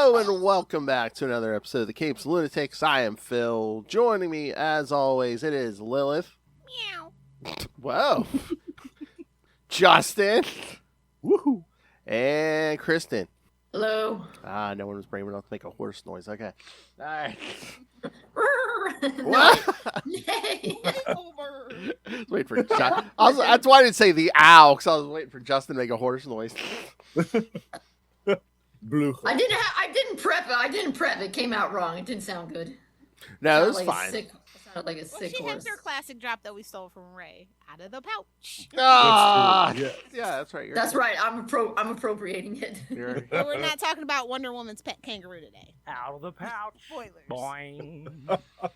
Hello and welcome back to another episode of the Capes and Lunatics. I am Phil. Joining me, as always, it is Lilith. Meow. Whoa. Justin. Woohoo. And Kristen. Hello. No one was brave enough to make a horse noise. Okay. All right. What? Wait for Justin. That's why I didn't say the owl, because I was waiting for Justin to make a horse noise. Blue. I didn't prep it. I didn't prep it. It came out wrong. It didn't sound good. No, it was Like fine. it sounded like a sick She horse. has her classic drop that we stole from Ray out of the pouch. Ah, Yeah. yeah, that's right. That's right. I'm appropriating it. But we're not talking about Wonder Woman's pet kangaroo today. Out of the pouch. Spoilers. Boing.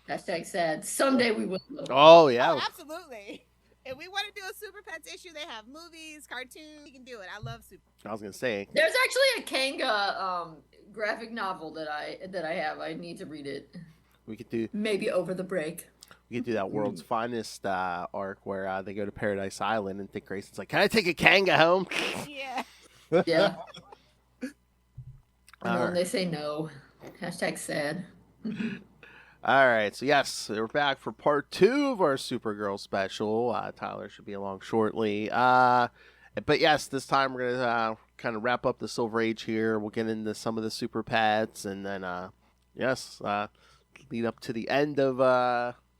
Hashtag sad. Someday we will. Oh, yeah. Oh, absolutely. If we want to do a Super Pets issue, they have movies, cartoons. We can do it. I love Super. I was going to say. There's actually a Kanga graphic novel that I have. I need to read it. We could do Maybe over the break. that World's Finest arc where they go to Paradise Island and Dick Grayson's like, "Can I take a kanga home?" Yeah. Yeah. And All then they say no. Hashtag sad. All right, so yes, we're back for part 2 of our Supergirl special. Tyler should be along shortly. But yes, this time we're gonna kind of wrap up the Silver Age here. We'll get into some of the Super Pets, and then lead up to the end of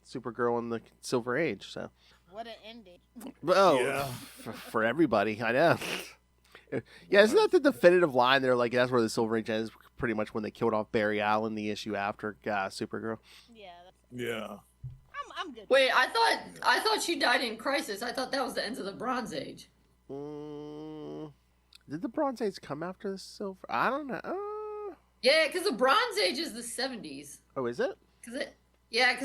Supergirl and the Silver Age. So, What an ending. oh, Yeah. for everybody, I know. Yeah, isn't that the definitive line? They're like, that's where the Silver Age ends. Pretty much when they killed off Barry Allen, the issue after Supergirl. Yeah. Yeah. I'm good. Wait, I thought she died in Crisis. I thought that was the end of the Bronze Age. Did the Bronze Age come after the Silver? I don't know. Yeah, because the Bronze Age is the 70s. Oh, is it? Because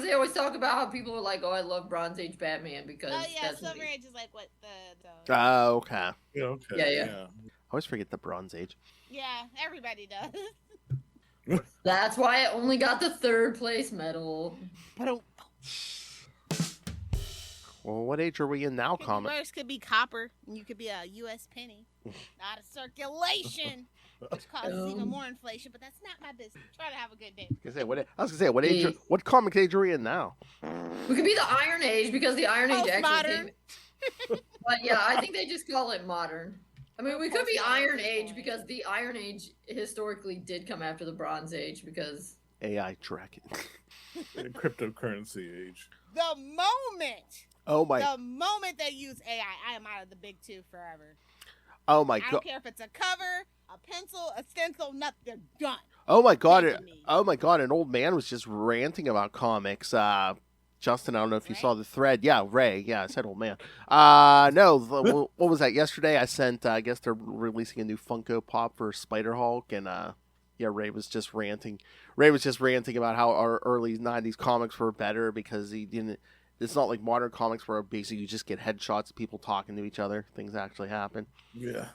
they always talk about how people are like, oh, I love Bronze Age Batman because Oh, yeah. that's Silver me. Age is like what the. Oh, okay. Yeah. Okay. Yeah. I always forget the Bronze Age. Yeah, everybody does. That's why I only got the 3rd place medal. Well, what age are we in now, Comet? Yours could be copper, and you could be a U.S. penny. Not a circulation, which causes even more inflation, but that's not my business. Try to have a good day. I was gonna say, what age? What comic age are we in now? We could be the Iron Age because the Iron Age actually Postmodern. came. But yeah, I think they just call it modern. I mean, we could be Iron Age because the Iron Age historically did come after the Bronze Age because AI Dragon. Cryptocurrency age. The moment they use AI, I am out of the big 2 forever. Oh my I god! don't care if it's a cover, a pencil, a stencil, nothing. They're done. Oh my god! Making me. Oh my god! An old man was just ranting about comics. Justin, I don't know if you Ray? saw the thread. Yeah, Ray. Yeah, I said old man. No, what was that? Yesterday, I sent. I guess they're releasing a new Funko Pop for Spider-Hulk, and yeah, Ray was just ranting. Ray was just ranting about how our early '90s comics were better because he didn't. It's not like modern comics where basically you just get headshots of people talking to each other. Things actually happen. Yeah.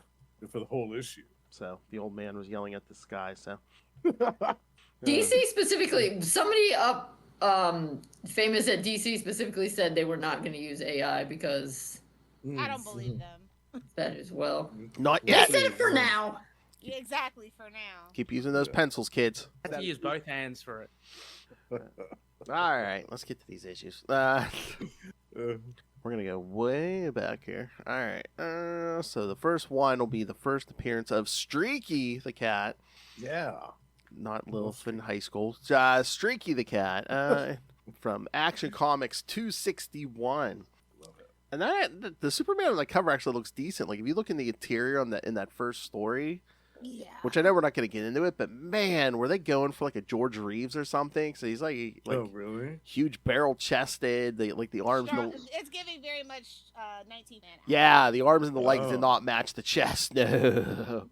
For the whole issue. So the old man was yelling at the sky. So DC specifically, somebody famous at DC specifically said they were not going to use AI because I don't believe them. that as well. not They yet. said it for now. Yeah, exactly for now. Keep using those pencils, kids. I have to use both hands for it. All right, let's get to these issues. We're gonna go way back here. All right. So the first one will be the first appearance of Streaky the cat, Yeah. not Lilith in high school. Streaky the cat from Action Comics 261. Love it. And the Superman on the cover actually looks decent. Like if you look in the interior in that first story, Yeah. which I know we're not going to get into it, but man, were they going for like a George Reeves or something? So he's like Oh, really? huge barrel chested, the arms. And the, It's giving very much 19 man. yeah, the arms and the legs Oh. did not match the chest. No.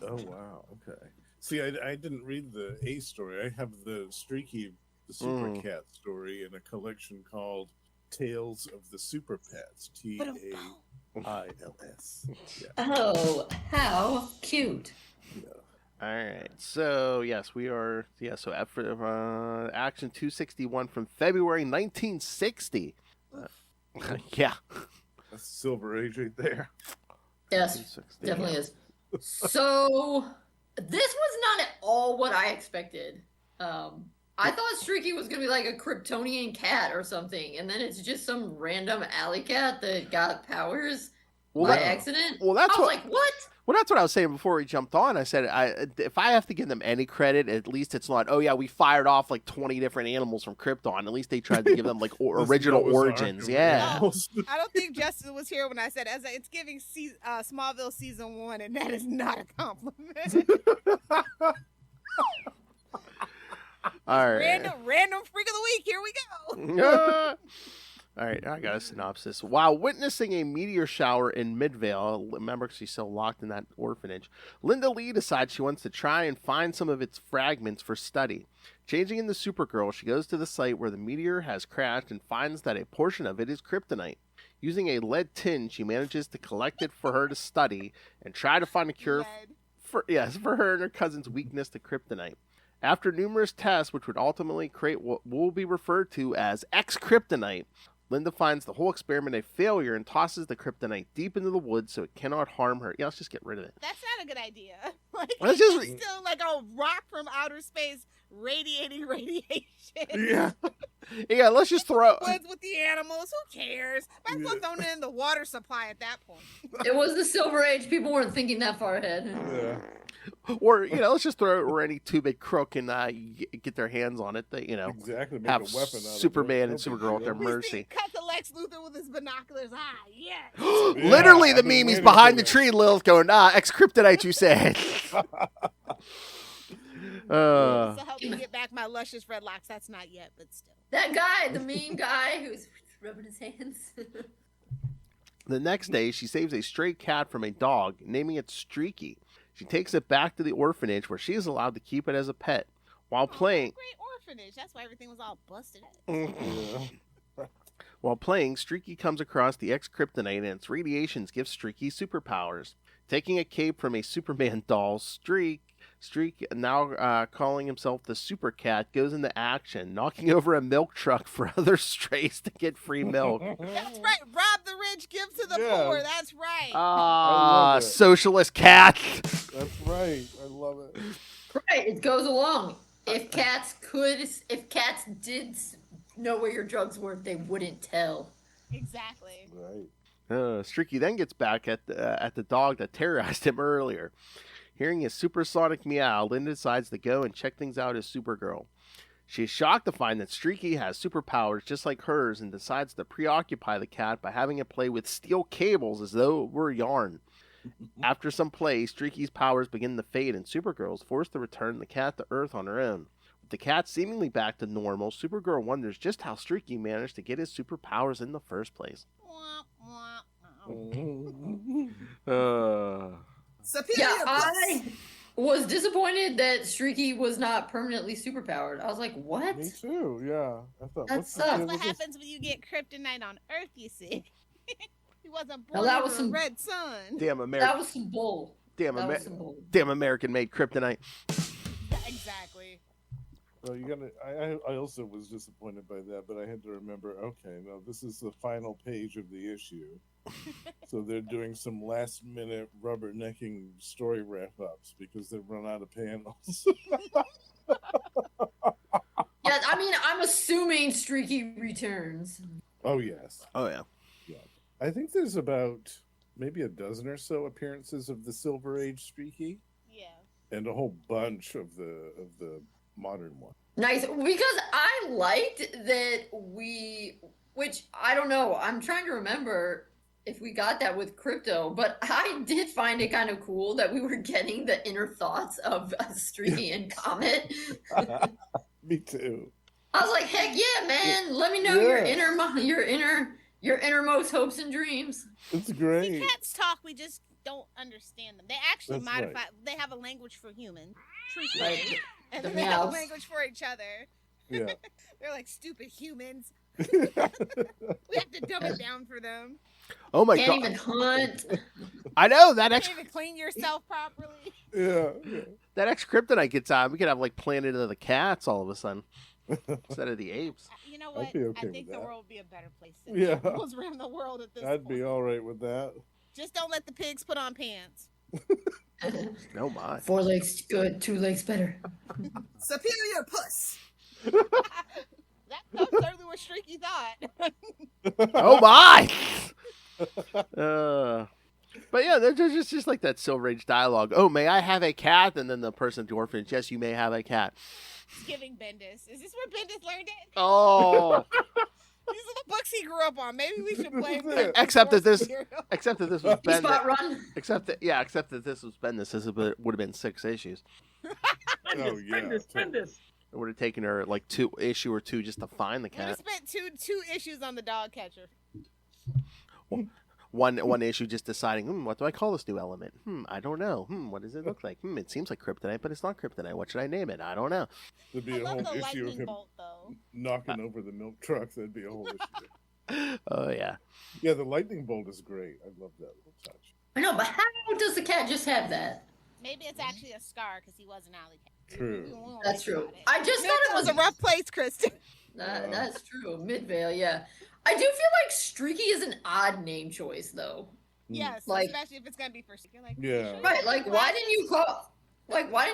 Oh, wow. Okay. See, I didn't read the A story. I have the Streaky, the Super Cat story in a collection called Tales of the Super Pets. TAILS. Yeah. Oh, how cute. All right. So yes, we are. Yeah. So after Action 261 from February 1960. Yeah. That's Silver Age right there. Yes, 260, definitely is. So This was not at all what I expected. I thought Streaky was gonna be like a Kryptonian cat or something, and then it's just some random alley cat that got powers by accident. Well, that's I was what. like, what? Well, that's what I was saying before we jumped on. I said, if I have to give them any credit, at least it's not, oh, yeah, we fired off like 20 different animals from Krypton. At least they tried to give them like original origins. Yeah. I don't think Justin was here when I said it's giving Smallville season 1, and that is not a compliment. All right. Random freak of the week. Here we go. All right, I got a synopsis. While witnessing a meteor shower in Midvale, remember she's still locked in that orphanage, Linda Lee decides she wants to try and find some of its fragments for study. Changing into Supergirl, she goes to the site where the meteor has crashed and finds that a portion of it is kryptonite. Using a lead tin, she manages to collect it for her to study and try to find a cure for her and her cousin's weakness to kryptonite. After numerous tests, which would ultimately create what will be referred to as X-Kryptonite, Linda finds the whole experiment a failure and tosses the kryptonite deep into the woods so it cannot harm her. Yeah, let's just get rid of it. That's not a good idea. Like, Let's it's still like a rock from outer space radiating radiation. Yeah. Yeah, let's just throw... Woods with the animals, who cares? Might as well throw it in the water supply at that point. It was the Silver Age. People weren't thinking that far ahead. Yeah. Or, let's just throw it where any too big crook can get their hands on it. They, Exactly. Make have a weapon out Superman of it. and Supergirl at their We mercy. see cut to Lex Luthor with his binoculars. Yes. Literally, Yeah, the I've been meme, he's waiting behind for the that. tree, Lilith going, X-Kryptonite, you said. So help me get back my luscious red locks. That's not yet, but still. That guy, the meme guy who's rubbing his hands. The next day, she saves a stray cat from a dog, naming it Streaky. She takes it back to the orphanage where she is allowed to keep it as a pet. While playing... Great orphanage. That's why everything was all busted. While playing, Streaky comes across the X-Kryptonite and its radiations give Streaky superpowers. Taking a cape from a Superman doll, Streak, now calling himself the Super Cat, goes into action, knocking over a milk truck for other strays to get free milk. That's right. Rob the rich, give to the Yeah. poor. That's right. love it. Socialist cat. That's right. I love it. Right, it goes along. If cats did know where your drugs were, they wouldn't tell. Exactly. Right. Streaky then gets back at the dog that terrorized him earlier. Hearing his supersonic meow, Linda decides to go and check things out as Supergirl. She is shocked to find that Streaky has superpowers just like hers and decides to preoccupy the cat by having it play with steel cables as though it were yarn. After some play, Streaky's powers begin to fade and Supergirl is forced to return the cat to Earth on her own. With the cat seemingly back to normal, Supergirl wonders just how Streaky managed to get his superpowers in the first place. Yeah, I was disappointed that Streaky was not permanently superpowered. I was like, what? Me too. Yeah. I thought That what's the sucks. deal That's what with this? happens when you get kryptonite on Earth, you see. He wasn't Now born that under was a some- red sun. Damn That American, was some bull. damn, That was some bull. damn American-made kryptonite. Exactly. Well, you gotta. I also was disappointed by that, but I had to remember. Okay, no, this is the final page of the issue, so they're doing some last-minute rubbernecking story wrap-ups because they've run out of panels. Yeah, I mean, I'm assuming Streaky returns. Oh yes, Oh yeah. I think there's about maybe a dozen or so appearances of the Silver Age Streaky, Yeah. and a whole bunch of the modern one. Nice, because I liked that which I don't know, I'm trying to remember if we got that with Crypto, but I did find it kind of cool that we were getting the inner thoughts of Streaky and Comet. Me too. I was like, heck yeah, man! Let me know your innermost hopes and dreams. It's See, great. cats talk, we just don't understand them. They actually That's modify, right. they have a language for humans. Truthfully. Like, And the then they have a meows. language for each other. Yeah. They're like stupid humans. We have to dumb it down for them. Oh my can't god. even hunt. I know that You X can't even clean yourself properly. Yeah. that X-Kryptonite gets on. We could have like Planet of the Cats all of a sudden instead of the apes. You know I'd what? be okay I with think the that. world would be a better place than Yeah. animals around the world at this I'd point. be all right with that. Just don't let the pigs put on pants. Oh my. 4 legs good, 2 legs better. Superior puss. That's certainly what Streaky thought. Oh my. But yeah, there's just like that Silver Age dialogue. Oh, may I have a cat? And then the person to orphanage, yes, you may have a cat. It's giving Bendis. Is this where Bendis learned it? Oh. These are the books he grew up on. Maybe we should blame him. Except that this material. Except that this was Spot Bendis. run. Except that this was Bendis. This would have been 6 issues. Oh, yeah. Bendis. It would have taken her like 2 issue or 2 just to find the We would have cat. spent two issues on the dog catcher. One issue just deciding, what do I call this new element? I don't know. What does it look like? It seems like kryptonite, but it's not kryptonite. What should I name it? I don't know. There'd I be a love whole the issue of lightning him bolt, though. knocking over the milk trucks. That'd be a whole issue. Oh yeah. Yeah, the lightning bolt is great. I love that little touch. I know, but how does the cat just have that? Maybe it's actually a scar because he was an alley cat. True. We won't That's worry true. about it. I just thought it was a rough place, Kristen. That's true. Midvale, yeah. I do feel like Streaky is an odd name choice, though. Yes, Like- especially if it's gonna be for you're like, Yeah. sure Right, you like can why grab didn't it?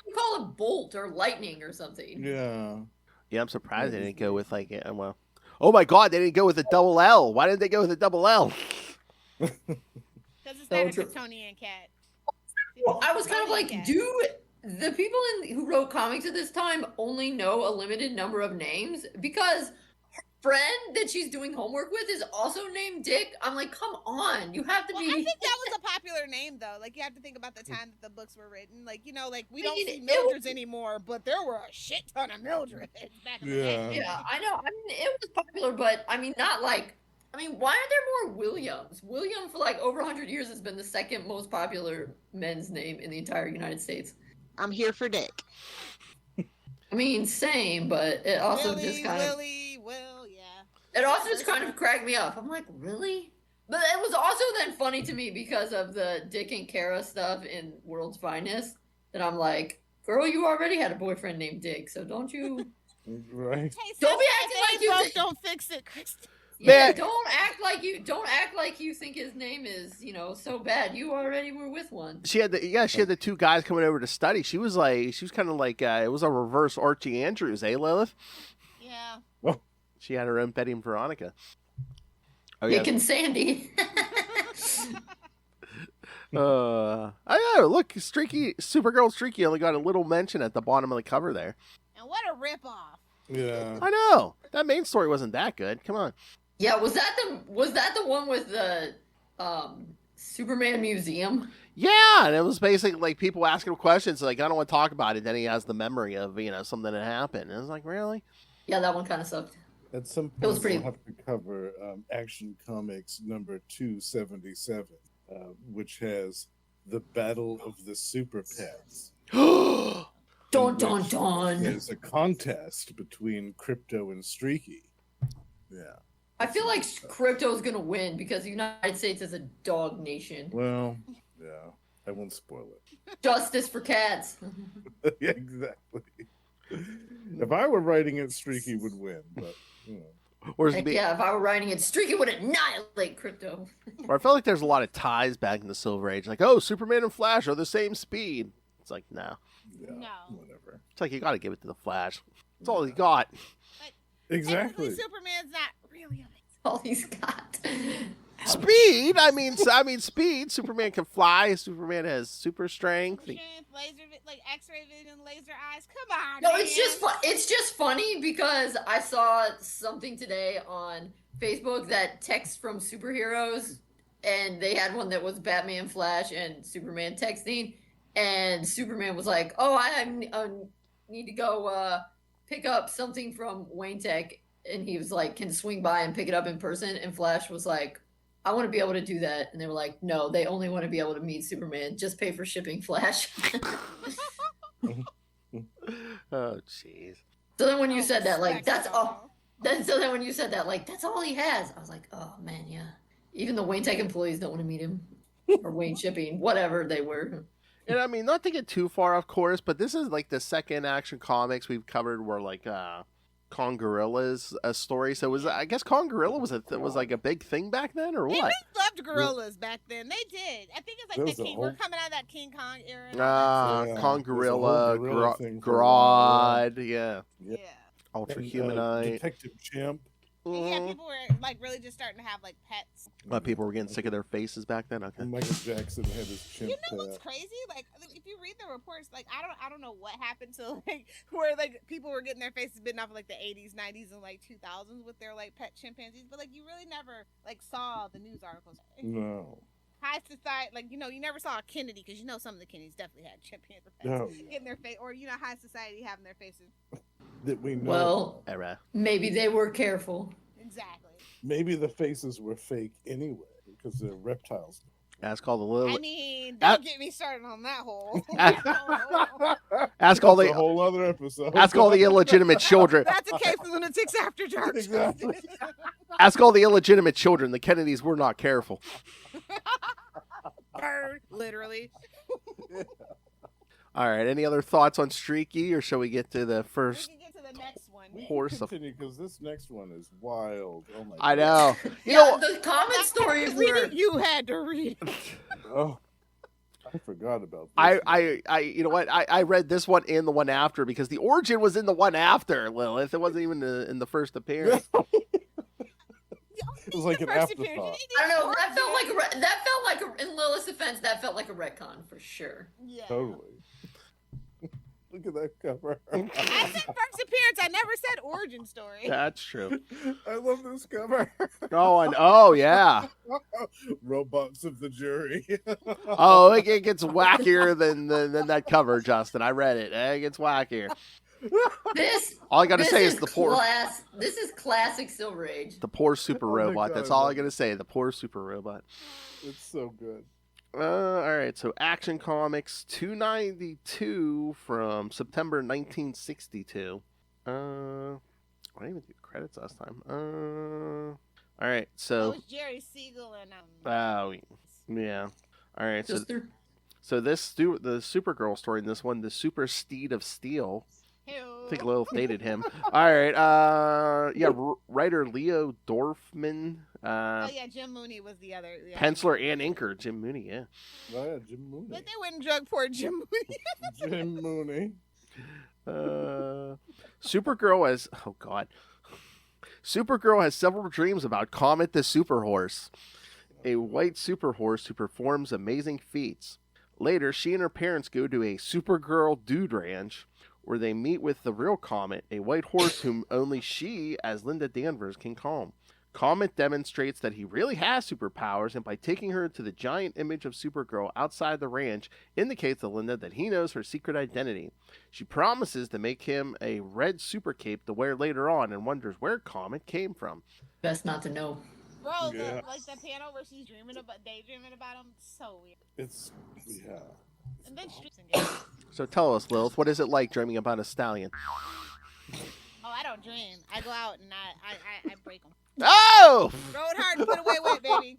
you call it Bolt or Lightning or something? Yeah. Yeah, I'm surprised they didn't go with like, well, oh my God, they didn't go with a double L. Why didn't they go with a double L? Because it's So not a true. Kryptonian cat. I was kind of like, Kryptonian cat. do the people who wrote comics at this time only know a limited number of names? Because her friend that she's doing homework with is also named Dick. I'm like, come on, you have to Well, be. I think that was a popular name though. Like you have to think about the time that the books were written. Like like we don't mean, see it Mildreds anymore, but there were a shit ton of Mildreds back in the day. Yeah. Yeah, I know. I mean, it was popular, but I mean, not like. I mean, why aren't there more Williams? William, for like over 100 years, has been the second most popular men's name in the entire United States. I'm here for Dick. I mean, same, but it also just kind of. Will, yeah. It also just kind of cracked me up. I'm like, really? But it was also then funny to me because of the Dick and Kara stuff in World's Finest. That I'm like, girl, you already had a boyfriend named Dick, so don't you? Right. Hey, Don't be if acting it like ain't you broke, think- don't fix it, Kristen. Yeah, Man. don't act like you think his name is, so bad. You already were with one. She had the 2 guys coming over to study. She was kind of like, it was a reverse Archie Andrews, Lilith? Yeah. She had her own Betty and Veronica. Oh yeah. Dick and Sandy. I know. Look, Supergirl Streaky only got a little mention at the bottom of the cover there. And what a ripoff. Yeah. I know. That main story wasn't that good. Come on. Yeah, was that the one with the Superman Museum? Yeah, and it was basically like people asking him questions like, I don't want to talk about it. Then he has the memory of, something that happened. And it was like, really? Yeah, that one kind of sucked. At some It was point, pretty- we'll have to cover Action Comics number 277, which has the Battle of the Super Pets. Dun dun dun. There's a contest between Crypto and Streaky. Yeah. I feel like Crypto's gonna win because the United States is a dog nation. Well, yeah. I won't spoil Justice for cats. it. Yeah, exactly. If I were writing it, Streaky would win, but Whereas Heck yeah, if I were writing it, Streaky would annihilate Crypto. or I felt like there's a lot of ties back in the Silver Age. Like, oh, Superman and Flash are the same speed. It's like, no. yeah, No. whatever. It's like you got to give it to the Flash. That's all he got. Exactly. Technically, Superman's not really amazing. All he's got. Speed. I mean, speed. Superman can fly. Superman has super strength. Strength, laser, like X-ray vision, laser eyes. Come on. No, man. it's just funny because I saw something today on Facebook that text from superheroes, and they had one that was Batman, Flash, and Superman texting, and Superman was like, "Oh, I need to go pick up something from Wayne Tech," and he was like, "Can swing by and pick it up in person?" And Flash was like, "I want to be able to do that," and they were like, "No, they only want to be able to meet Superman. Just pay for shipping, Flash." Oh, jeez. So then when you said that, like, that's Spectacle. all. Then when you said that, like, that's all he has, I was like, oh man, yeah. Even the Wayne Tech employees don't want to meet him, or Wayne Shipping, whatever they were. And I mean, not to get too far off course, but this is like the second Action Comics we've covered where like Kongorilla's story. So I guess Kongorilla was like a big thing back then, or They what? really loved gorillas back then. They did. I think it's There like was the a King. We're whole- coming out of that King Kong era. and all that Yeah, Kongorilla, there's a whole gorilla thing for a while, Grodd, yeah, stuff. Yeah. Ultra And, Humanite. Detective Chimp. Yeah, Mhm. people were like really just starting to have like pets. People were getting sick of their faces back then. Okay. Michael Jackson had his chimp You know what's pet. crazy? Like, if you read the reports, like I don't know what happened to like where like people were getting their faces bitten off of, like the 80s, 90s, and like 2000s with their like pet chimpanzees, but like you really never like saw the news articles. No. High society, like you never saw a Kennedy because some of the Kennedys definitely had chimpanzee pets No. getting their face, or high society having their faces. That we know. Well, Era. maybe they were careful. Exactly. Maybe the faces were fake anyway because they're reptiles. Ask all the little. I mean, don't get me started on that whole. Ask all That's a the. whole other episode. Ask all the illegitimate children. That's a case of lunatics after dark. Exactly. Ask all the illegitimate children. The Kennedys were not careful. Bird, literally. All right. Any other thoughts on Streaky, or shall we get to the We first can get to the next one. horse of? Continue because this next one is wild. Oh my! I God. know. You know. Yeah, the comet stories were. You had to read it. Oh, I forgot about this. You know what? I read this one and the one after because the origin was in the one after, Lilith. It wasn't even in the first appearance. It was like an First appearance, afterthought. you I don't know. need That felt like in Lilith's defense. That felt like a retcon for sure. Yeah. Totally. Look at that cover. I said first appearance. I never said origin story. That's true. I love this cover. Oh yeah. Robots of the jury. Oh, it gets wackier than that cover, Justin. I read it. It gets wackier. This. All I gotta this say is the poor This is classic Silver Age. the poor super Oh my robot. God, That's I all love I gotta say. The poor super robot. It's so good. All right. So Action Comics 292 from September 1962. I didn't even do credits last time. All right. It So was Jerry Siegel and oh yeah. All right. Sister. So the Supergirl story in this one, the Super Steed of Steel. I think Lilith dated him. All right. Writer Leo Dorfman. Oh yeah, Jim Mooney was the other. Yeah. Penciler and inker Jim Mooney. Yeah. Oh, yeah, Jim Mooney. But they went and drug poor Jim Mooney. Jim Mooney. Supergirl has. Oh God. Supergirl has several dreams about Comet the Super Horse, a white super horse who performs amazing feats. Later, she and her parents go to a Supergirl dude ranch where they meet with the real Comet, a white horse whom only she, as Linda Danvers, can calm. Comet demonstrates that he really has superpowers, and by taking her to the giant image of Supergirl outside the ranch, indicates to Linda that he knows her secret identity. She promises to make him a red super cape to wear later on, and wonders where Comet came from. Best not to know. Bro, Yeah. like the panel where she's daydreaming about him, so weird. It's yeah. And then streets and games. So tell us, Lilith, what is it like dreaming about a stallion? Oh, I don't dream. I go out and I break them. Oh! Throw it hard and put away wet, baby.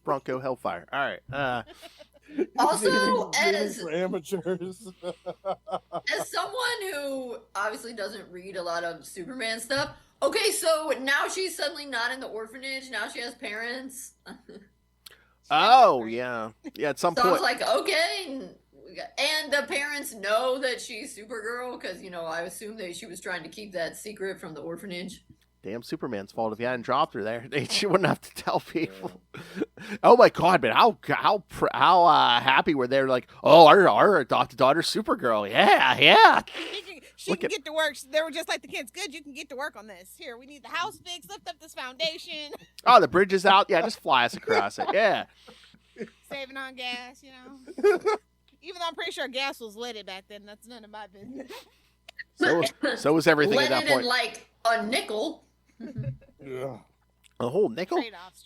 Bronco Hellfire. All right. Also, Gaming as for amateurs. as someone who obviously doesn't read a lot of Superman stuff, okay, so now she's suddenly not in the orphanage. Now she has parents. Oh, yeah. Yeah, at some So I was point. like, okay. And the parents know that she's Supergirl because, I assume that she was trying to keep that secret from the orphanage. Damn Superman's fault if you hadn't dropped her there. She wouldn't have to tell people. Oh my God, man! How happy were they? Like, oh, our adopted daughter's Supergirl. Yeah. She Look can at- get to work. They were just like the kids. Good, you can get to work on this. Here, we need the house fixed. Lift up this foundation. Oh, the bridge is out. Yeah, just fly us across it. Yeah. Saving on gas, Even though I'm pretty sure gas was leaded back then. That's none of my business. So was everything at Let that it in point. like a nickel. Yeah. A whole nickel.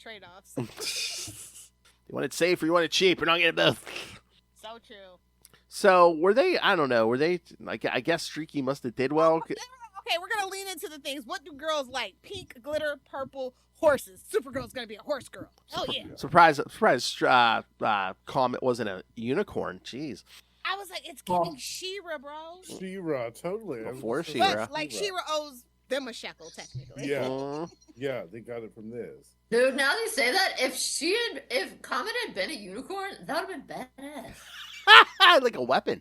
Trade-offs. You want it safe or you want it cheap? We're not getting both. So true. So were they? I don't know. Were they? Like, I guess Streaky must have did well. Okay, we're gonna lean into the things. What do girls like? Pink, glitter, purple, horses. Supergirl's gonna be a horse girl. Oh yeah. Surprise! Comet wasn't a unicorn. Jeez. I I was like, it's giving She-Ra, bro. She-Ra, totally. Before She-Ra. But like She-Ra owes them a shekel, technically. Yeah. Mm. Yeah, they got it from this. Dude, now they say that, if Comet had been a unicorn, that would have been badass. Like a weapon.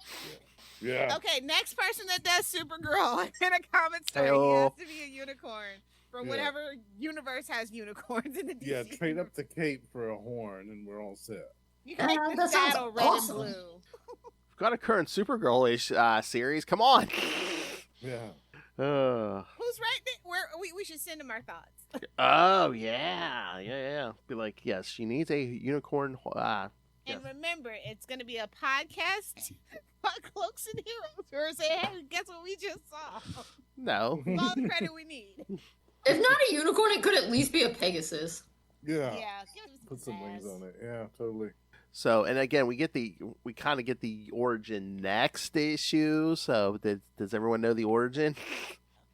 Yeah. Okay, next person that does Supergirl in a comic story, he Heyo. has to be a unicorn from Yeah. whatever universe has unicorns in the DC. Yeah, trade up the cape for a horn and we're all set. You can make the that sounds saddle red awesome. and blue. Got a current Supergirl-ish series. Come on. Yeah. Who's right? We should send him our thoughts. Oh yeah. Be like, yes, she needs a unicorn. And remember, it's going to be a podcast about Cloaks and Heroes. We're saying, hey, guess what we just saw? No. All the credit we need. If not a unicorn, it could at least be a Pegasus. Yeah. Yeah, give us Put some wings ass. on it. Yeah, totally. So, and again, we kind of get the origin next issue. So, does everyone know the origin?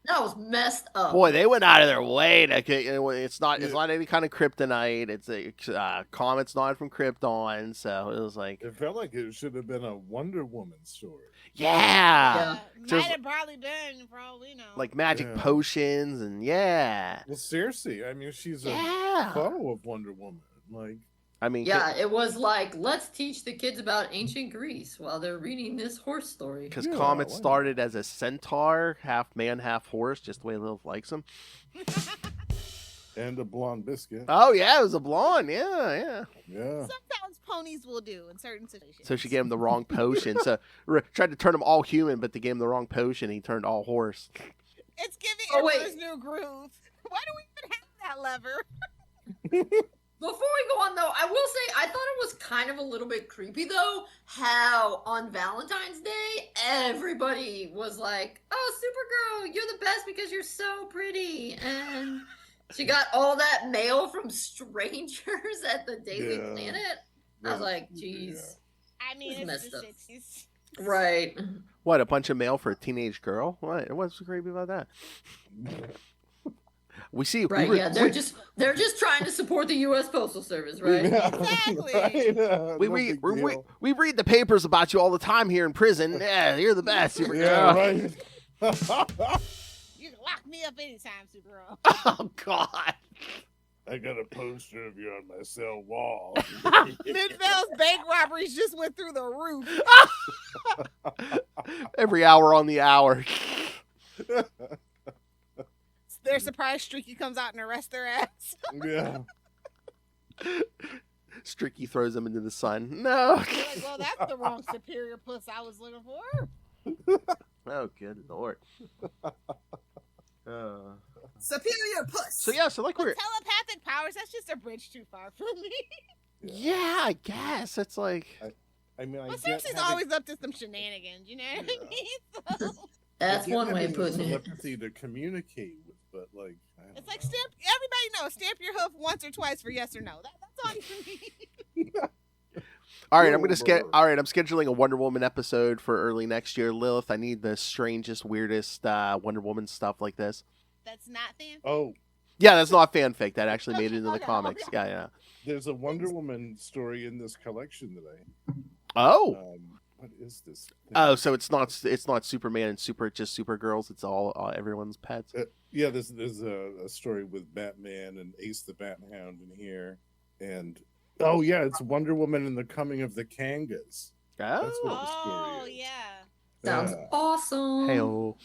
That was messed up. Boy, they went out of their way to. It's not any kind of kryptonite. It's a comet's not from Krypton. So it was like, It felt like it should have been a Wonder Woman story. yeah, Might Just- have probably been, for all we know. like magic Yeah. potions and yeah. Well, seriously, I mean, she's a Yeah. foe of Wonder Woman. Like, I mean, Yeah, it was like, let's teach the kids about ancient Greece while they're reading this horse story. because Yeah, Comet why not? started as a centaur, half man, half horse, just the way Lilith likes him. and a blonde biscuit. Oh yeah, it was a blonde. Yeah. Yeah. Sometimes ponies will do in certain situations. So she gave him the wrong potion. So tried to turn him all human, but they gave him the wrong potion. He turned all horse. It's giving Oh, wait. Emperor's New Groove. Why do we even have that lever? Before we go on, though, I will say I thought it was kind of a little bit creepy, though, how on Valentine's Day everybody was like, "Oh, Supergirl, you're the best because you're so pretty," and she got all that mail from strangers at the Daily Yeah. Planet. I was like, "Geez, I mean, It's it's messed the up. 60s. right." What, a bunch of mail for a teenage girl? What? What's so creepy about that? We see, Right, we, yeah, they're just trying to support the U.S. Postal Service, right? Yeah. Exactly. Right? we, No read, big we, deal. we read the papers about you all the time here in prison. Yeah, you're the best. Supergirl. Yeah, right. You can lock me up anytime, Supergirl. Oh God. I got a poster of you on my cell wall. Midvale's bank robberies just went through the roof. Every hour on the hour. They're surprised Streaky comes out and arrests their ass. Yeah. Streaky throws him into the sun. No. They're like, well, that's the wrong superior puss I was looking for. Oh, good Lord. Superior puss. So yeah, so like With we're telepathic powers, that's just a bridge too far for me. yeah, I guess it's like I mean, I But get Cersei's having- always up to some shenanigans, you know what I mean? So, That's I get one way of having putting it. telepathy to communicate with, but like, I don't it's like know. everybody knows, stamp your hoof once or twice for yes or no. That's all you need. all right. I'm gonna Whoa. All right, I'm scheduling a Wonder Woman episode for early next year. Lilith, I need the strangest, weirdest Wonder Woman stuff like this. That's not fan. Oh, Yeah, that's not fanfic. That actually made it into the Okay, comics. okay. Yeah. there's a Wonder Woman story in this collection today. Oh. What is this? thing? Oh, so it's not Superman and just Supergirls. It's all everyone's pets. Yeah, there's a story with Batman and Ace the Bat Hound in here, and oh yeah, it's Wonder Woman and the Coming of the Kangas. That's Oh. what the story Oh, is. yeah. Sounds Yeah. awesome. Hey-oh.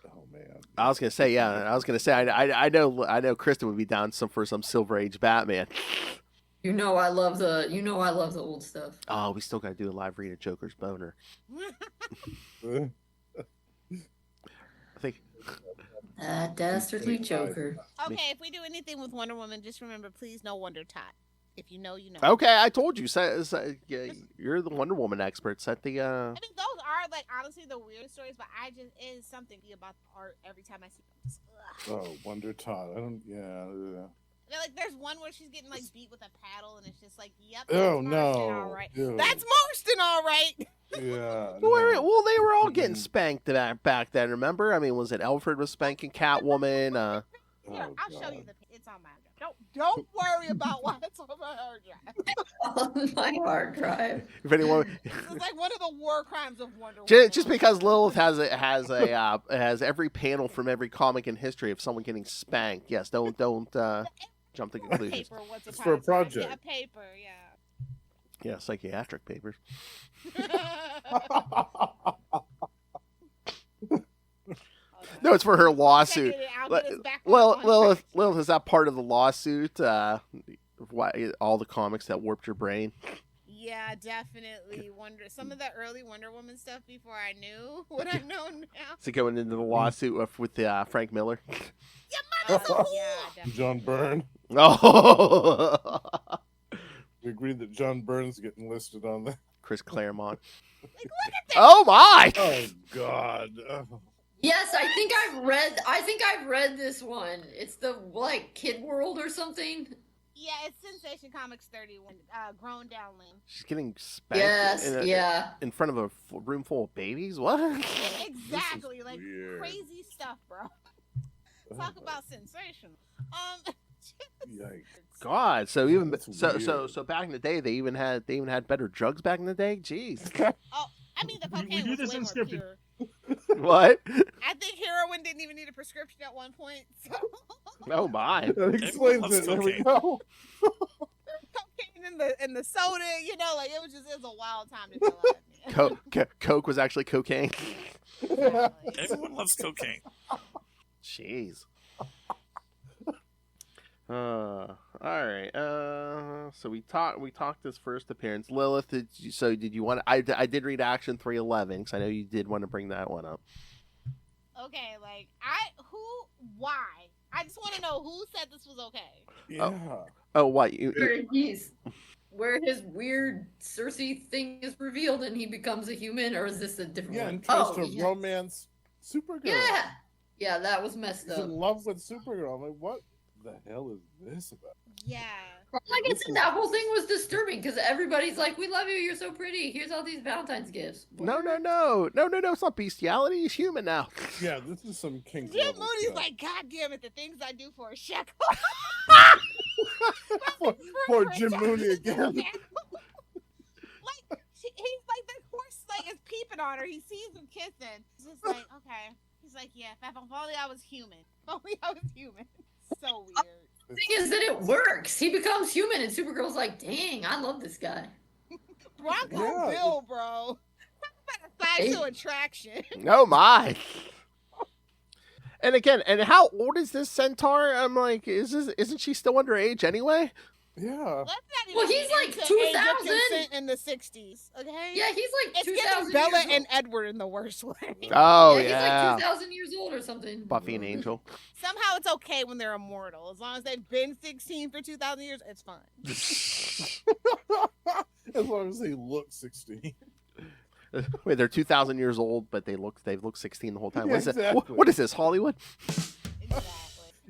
Oh man. I was gonna say, yeah. I was gonna say, I know Kristen would be down for some Silver Age Batman. You know I love the old stuff. Oh, we still gotta do a live read of Joker's Boner. I think. That dastardly Joker. Okay, if we do anything with Wonder Woman, just remember, please no Wonder Tot. If you know, you know. Okay, I told you. Yeah, you're the Wonder Woman expert. Set the. I mean, those are like honestly the weirdest stories, but it is something about the art every time I see them. Just, ugh. Oh, Wonder Todd. I don't. Yeah. They're like, there's one where she's getting like beat with a paddle, and it's just like, yep. That's Oh Marston, no. all right. Ew. That's Marston, all right. Yeah. Well, they were all getting Mhm. spanked back then. Remember? I mean, was it Alfred was spanking Catwoman? Here, Oh, I'll show you God. it's on my hard drive. Don't worry about why it's on my hard drive. On my hard drive. If anyone, This is like one of the war crimes of Wonder Woman. just because Lilith has every panel from every comic in history of someone getting spanked. Yes, don't jump to conclusions. Paper, what's It's for a project. Yeah, paper, yeah. Yeah, psychiatric papers. No, it's for her lawsuit. Lilith, is that part of the lawsuit? Why all the comics that warped your brain? Yeah, definitely. Some of the early Wonder Woman stuff before I knew what I know now. Is it going into the lawsuit with Frank Miller? Yeah, definitely. John Byrne. Oh, We agreed that John Byrne's getting listed on that. Chris Claremont. Like, look at that. Oh my! Oh God. Yes, I think I've read this one. It's the like Kid World or something. Yeah, it's Sensation Comics 31, Grown Down Lynn. She's getting spanked Yes, in front of a room full of babies? What? Exactly, like weird. crazy stuff, bro. Talk about sensational. Yikes. God, so even That's so weird. back in the day they even had better drugs back in the day? Jeez. I mean, the We cocaine do was this way in more scripted. pure. What? I think heroin didn't even need a prescription at one point. So Oh my. That explains loves it. There we cocaine. go. cocaine in the soda, like it was a wild time to be alive. Coke was actually cocaine. Man. Everyone loves cocaine. Jeez. All right. So we talked this first appearance. Lilith, did you want? I did read Action 311 because I know you did want to bring that one up. Okay, like why? I just want to know who said this was okay. Yeah. Oh, what you? where his weird Cersei thing is revealed and he becomes a human, or is this a different Yeah, one? and tries to yeah. romance Supergirl. Yeah, that was messed He's up. in love with Supergirl. I'm like, what the hell is this about? Yeah. Like I said, that whole thing was disturbing because everybody's like, "We love you. You're so pretty. Here's all these Valentine's gifts." No. It's not bestiality. He's human now. Yeah, this is some kink. Jim level Moody's stuff. like, God damn it, the things I do for a shekel. Poor Jim Mooney again. Like he's like the horse like is peeping on her. He sees him kissing. He's just like, okay. He's like, yeah, if only I was human. If only I was human. So weird. The thing is that it works. He becomes human, and Supergirl's like, "Dang, I love this guy." Bronco Yeah. Bill, bro. Talk about a sexual attraction. Oh my. And again, how old is this centaur? I'm like, isn't she still underage anyway? Yeah. Let's not even Well, he's get like into age of 2000. consent in the 60s, okay? Yeah, he's like It's 2,000 getting Bella years old. and Edward in the worst way. Oh He's yeah. like 2,000 years old or something. Buffy and Angel. Somehow it's okay when they're immortal. As long as they've been 16 for 2,000 years, it's fine. As long as they look 16. Wait, they're 2,000 years old, but they've looked 16 the whole time. Yeah, What is it? exactly. What is this, Hollywood? Exactly.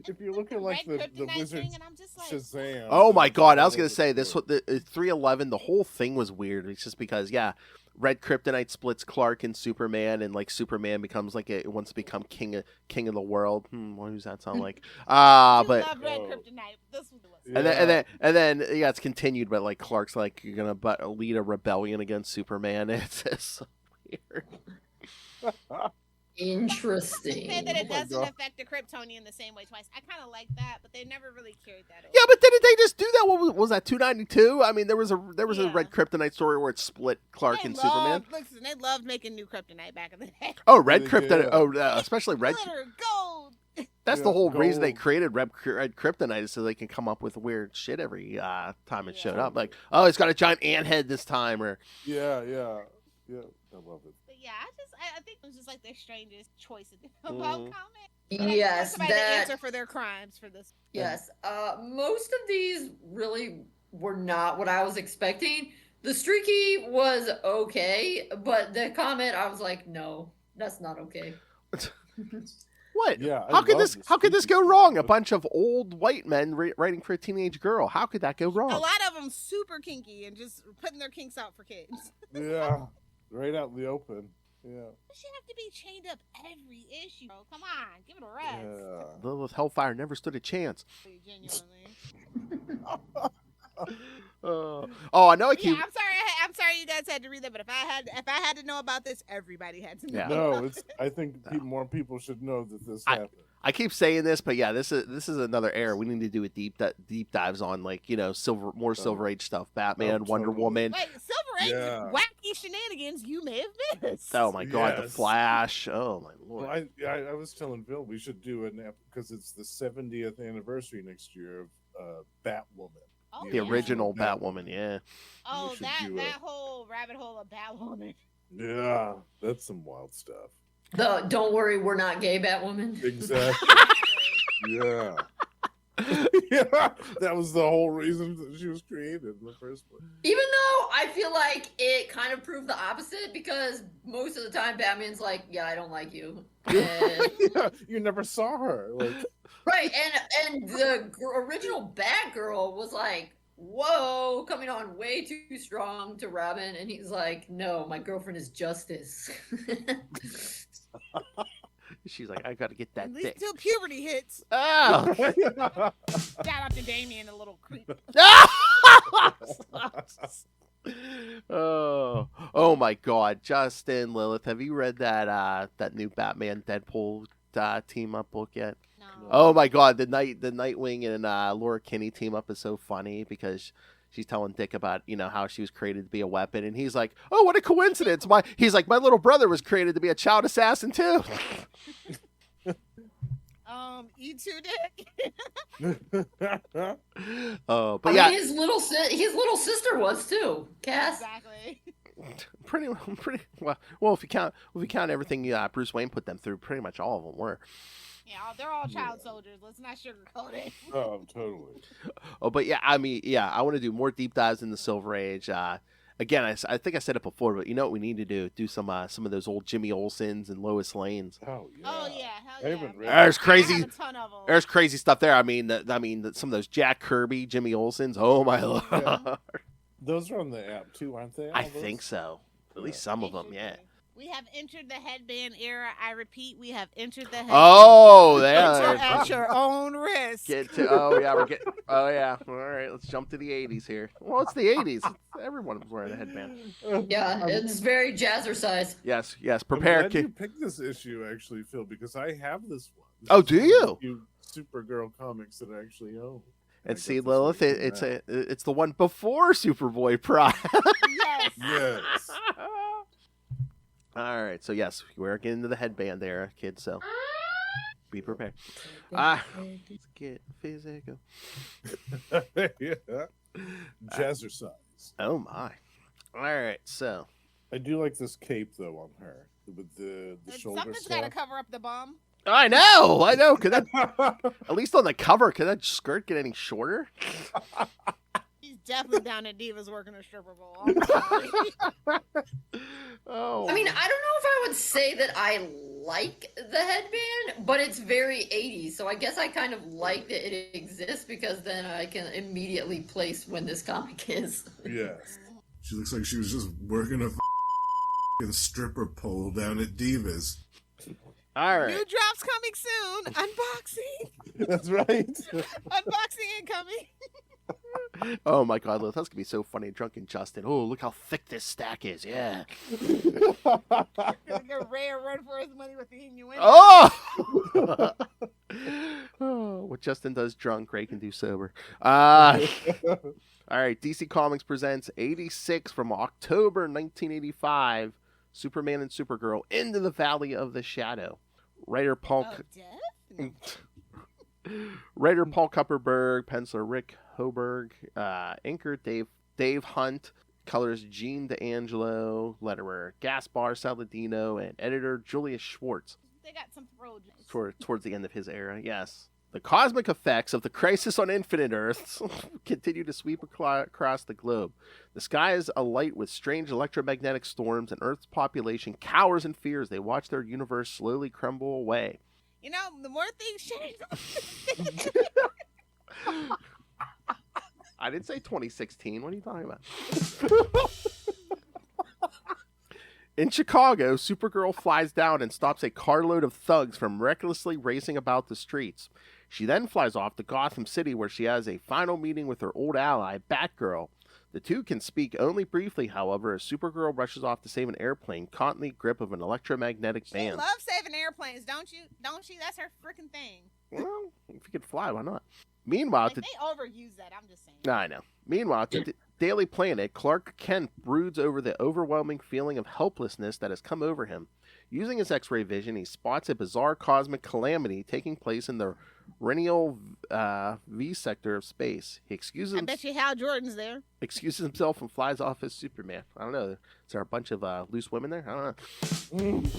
If you're looking like Red the Kryptonite wizard thing, and I'm just like, Shazam. Oh my God! I was gonna say this. The 311. The whole thing was weird. It's just because, yeah, Red Kryptonite splits Clark and Superman, and like Superman becomes like it wants to become king of the world. What does that sound like? you But love Red Oh. Kryptonite. This was and then yeah, it's continued. But like Clark's like, you're gonna lead a rebellion against Superman. It's just so weird. Interesting. Say that it Oh my doesn't God. affect the Kryptonian the same way twice. I kind of like that, but they never really carried that over. Yeah, but didn't they just do that? What was that? 292? I mean, there was a Yeah. Red Kryptonite story where it split Clark and Superman. Listen, they loved making new Kryptonite back in the day. Oh, Red Yeah. Kryptonite. Oh, especially Red. Glitter, gold. That's the Yeah, whole reason they gold. created Red Kryptonite is so they can come up with weird shit every time it showed Yeah. up. Like, oh, it's got a giant ant head this time, or Yeah. I love it. But yeah, I think it was just like their strangest choice about Mhm. Comet. Yes, Somebody to that. answer for their crimes for this. Yes. Most of these really were not what I was expecting. The Streaky was okay, but the Comet, I was like, no, that's not okay. what? Yeah. I How could love this go wrong? A bunch of old white men writing for a teenage girl. How could that go wrong? A lot of them super kinky and just putting their kinks out for kids. Yeah. Right out in the open. Yeah. She have to be chained up every issue. Bro. Come on, give it a rest. Yeah. Lilith Hellfire never stood a chance. Genuinely. Oh, I know I Yeah, keep. I'm sorry. I'm sorry you guys had to read that, but if I had to know about this, everybody had to know. Yeah. No, it's. I think more people should know that this happened. I keep saying this, but yeah, this is another era. We need to do a deep dives on, like, Silver Age stuff, Batman, Wonder totally. Woman. Like Silver Age Yeah. wacky shenanigans you may have missed. Oh my God, the Yes. Flash. Oh my Lord. Well, I was telling Bill we should do an because it's the 70th anniversary next year of Batwoman. Oh, The yeah. original Batwoman. Batwoman, yeah. Oh, should that do it. whole rabbit hole of Batwoman. Yeah, that's some wild stuff. The don't worry, we're not gay Batwoman. Exactly. Yeah. Yeah, that was the whole reason that she was created in the first place. Even though I feel like it kind of proved the opposite because most of the time Batman's like, yeah, I don't like you. And, Yeah, you never saw her. Like, right, and the original Batgirl was like, whoa, coming on way too strong to Robin, and he's like, no, my girlfriend is Justice. She's like, I gotta get that At least dick. till puberty hits. Oh. Shout out to Damien, a little creep. Oh my God, Justin, Lilith, have you read that new Batman Deadpool team up book yet? No. Oh my God, the Nightwing and Laura Kinney team up is so funny because she's telling Dick about how she was created to be a weapon, and he's like, oh, what a coincidence! He's like, my little brother was created to be a child assassin too. You too, Dick. Oh, but I yeah, mean, his little sister was too, Cass. Exactly. pretty well. If you count everything Bruce Wayne put them through, pretty much all of them were. Yeah, they're all child soldiers. Let's not sugarcoat it. Oh, totally. Oh, but yeah, I mean, yeah, I want to do more deep dives in the Silver Age. Again, I think I said it before, but you know what we need to do? Do some of those old Jimmy Olsens and Lois Lanes. Oh yeah. Oh yeah, hell I yeah. haven't read There's that. crazy. I have a ton of them. There's crazy stuff there. I mean, some of those Jack Kirby, Jimmy Olsens. Oh my Lord. Yeah. Those are on the app too, aren't they? I all those? think so. At least Yeah. some of They them, should yeah. be. We have entered the headband era. I repeat, we have entered the headband Oh, era. there. At your own risk. Oh yeah. All right, let's jump to the 80s here. Well, it's the 80s. Everyone was wearing a headband. Yeah, it's very jazzercise. Yes. I'm Prepare, glad you kid. picked this issue, actually, Phil, because I have this one. This Oh, is do one of you? the few Supergirl comics that I actually own. I And got see, this Lilith, one from it's the one before Superboy Prime. Yes. Yes. All right, so yes, we're getting into the headband era, kids. So be prepared. Let's get physical. Yeah. Jazzercise. Oh my! All right, so I do like this cape though on her with the shoulder Something's got to stuff. cover up the bum. I know. Could that at least on the cover? Could that skirt get any shorter? He's definitely down at Divas working a stripper pole. I'm sorry. Oh, I mean, I don't know if I would say that I like the headband, but it's very 80s, so I guess I kind of like that it exists because then I can immediately place when this comic is. Yes. She looks like she was just working a f***ing stripper pole down at Divas. all New right. drops coming soon. Unboxing. That's right. Unboxing incoming. Oh my God, Lilith, that's gonna be so funny. Drunken Justin. Oh, look how thick this stack is. Yeah. Gonna get Ray a run for his money with the innuendo. Oh. Oh, what Justin does drunk, Ray can do sober. All right, DC Comics presents 86 from October 1985, Superman and Supergirl Into the Valley of the Shadow. Writer Paul Oh, death? Writer Paul Kupperberg, penciler Rick Hoberg, inker Dave Hunt, colors Gene D'Angelo, letterer Gaspar Saladino, and editor Julius Schwartz. They got some throw jokes. Towards the end of his era, yes. The cosmic effects of the crisis on Infinite Earths continue to sweep across the globe. The sky is alight with strange electromagnetic storms, and Earth's population cowers in fear as they watch their universe slowly crumble away. You know, the more things change. I didn't say 2016. What are you talking about? In Chicago, Supergirl flies down and stops a carload of thugs from recklessly racing about the streets. She then flies off to Gotham City where she has a final meeting with her old ally, Batgirl. The two can speak only briefly, however, as Supergirl rushes off to save an airplane caught in the grip of an electromagnetic She band. loves saving airplanes, don't you? Don't she? That's her freaking thing. Well, if you could fly, why not? Meanwhile, Like, they overuse that. I'm just saying. I know. Meanwhile, at the Daily Planet, Clark Kent broods over the overwhelming feeling of helplessness that has come over him. Using his X-ray vision, he spots a bizarre cosmic calamity taking place in the Renial V sector of space. He I bet you Hal Jordan's there. excuses himself and flies off as Superman. I don't know. Is there a bunch of loose women there? I don't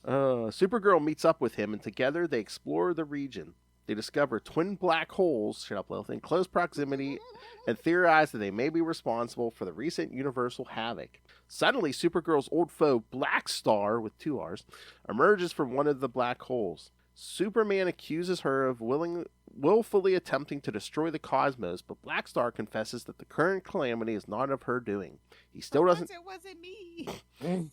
know. Supergirl meets up with him, and together they explore the region. They discover twin black holes, shut up, Lilith, in close proximity and theorize that they may be responsible for the recent universal havoc. Suddenly, Supergirl's old foe, Black Star, with 2 R's, emerges from one of the black holes. Superman accuses her of willfully attempting to destroy the cosmos, but Black Star confesses that the current calamity is not of her doing. He still doesn't. It wasn't me.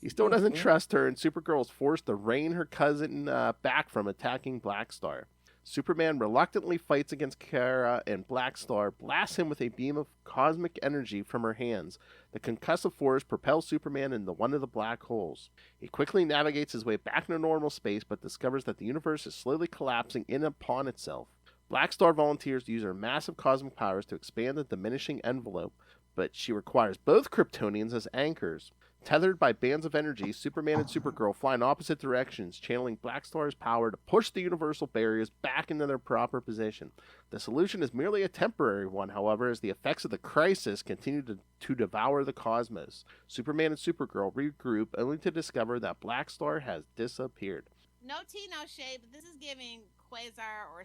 He still doesn't trust her, and Supergirl is forced to rein her cousin back from attacking Black Star. Superman reluctantly fights against Kara, and Black Star blasts him with a beam of cosmic energy from her hands. The concussive force propels Superman into one of the black holes. He quickly navigates his way back into normal space, but discovers that the universe is slowly collapsing in upon itself. Black Star volunteers to use her massive cosmic powers to expand the diminishing envelope, but she requires both Kryptonians as anchors. Tethered by bands of energy, Superman and Supergirl fly in opposite directions, channeling Black Star's power to push the universal barriers back into their proper position. The solution is merely a temporary one, however, as the effects of the crisis continue to devour the cosmos. Superman and Supergirl regroup, only to discover that Black Star has disappeared. No tea, no shade, but this is giving Quasar or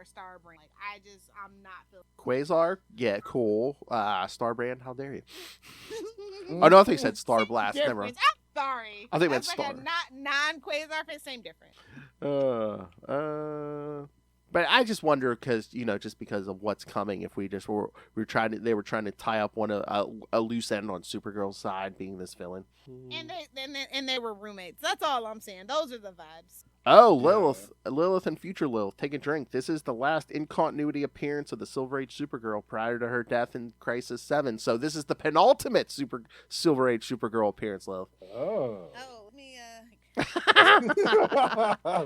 Starbrand. Like, I'm not feeling. Quasar? Yeah, cool. Starbrand? How dare you? Oh, no, I think you said Star Blast. Same Never mind. difference. I'm sorry. I think That's that's like Star. a not non-Quasar face, same difference. But I just wonder because just because of what's coming, if we were trying to tie up a loose end on Supergirl's side, being this villain. And they were roommates. That's all I'm saying. Those are the vibes. Oh, Lilith and future Lilith, take a drink. This is the last in continuity appearance of the Silver Age Supergirl prior to her death in Crisis 7. So this is the penultimate Silver Age Supergirl appearance, Lilith. Oh. Oh, let me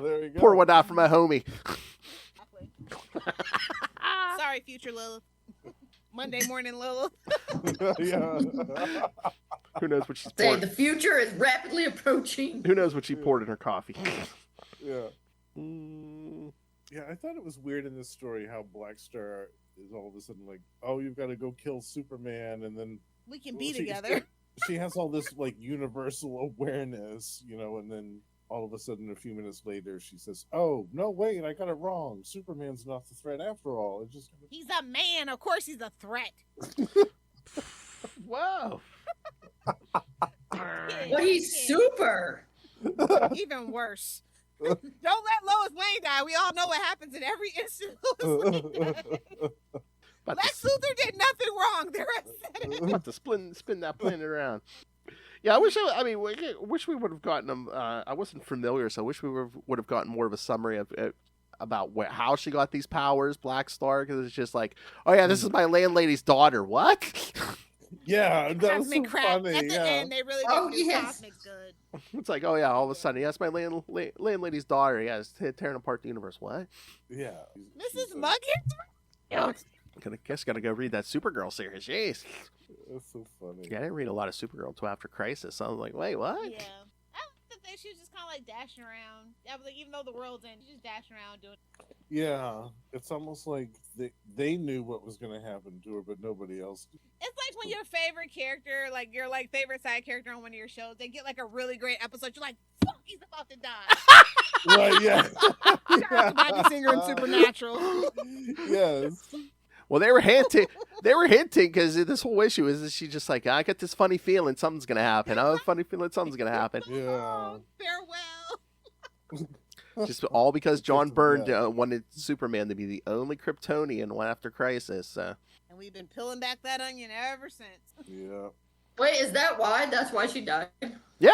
There we go. Pour one out for my homie. Sorry, future Lilith. Monday morning Lilith. Yeah. Who knows what she's Say poured? the future is rapidly approaching. Who knows what she poured in her coffee? Yeah. Yeah, I thought it was weird in this story how Black Star is all of a sudden like, oh, you've got to go kill Superman, and then We can be together. She has all this like universal awareness, and then all of a sudden, a few minutes later, she says, "Oh no, wait, I got it wrong. Superman's not the threat after all." It just He's a man. Of course he's a threat. Whoa. But he's super. Even worse. Don't let Lois Lane die. We all know what happens in every instant Lois Lane dies. Lex Luthor did nothing wrong. The rest of it. About to spin that planet around. Yeah, I wish we would have gotten them. I wasn't familiar, so I wish we would have gotten more of a summary of about how she got these powers, Black Star, because it's just like, oh yeah, this is my landlady's daughter. What? Yeah, that was so Cosmic crap. funny. At the end, they really Oh, did do yes. Cosmic good. It's like, oh yeah, all of a sudden, yeah, it's my landlady's daughter. Yeah, it's tearing apart the universe. What? Yeah. Mrs. Muggins? Gotta go read that Supergirl series. Jeez. That's so funny. Yeah, I didn't read a lot of Supergirl until after Crisis. So I was like, wait, what? Yeah. I think she was just kind of like dashing around. I was like, even though the world's end, she's just dashing around doing. Yeah, it's almost like they knew what was going to happen to her, but nobody else did. It's like when your favorite character, like your favorite side character on one of your shows, they get like a really great episode. You're like, fuck, he's about to die. Right? Yeah. Shout out to Bobby Singer and Supernatural. Yes. Well, they were hinting because this whole issue is that she's just like, I got this funny feeling something's gonna happen. I have a funny feeling something's gonna happen. Yeah. Farewell. Just all because John Byrne wanted Superman to be the only Kryptonian one after Crisis. And we've been peeling back that onion ever since. Yeah. Wait, is that why? That's why she died? Yeah.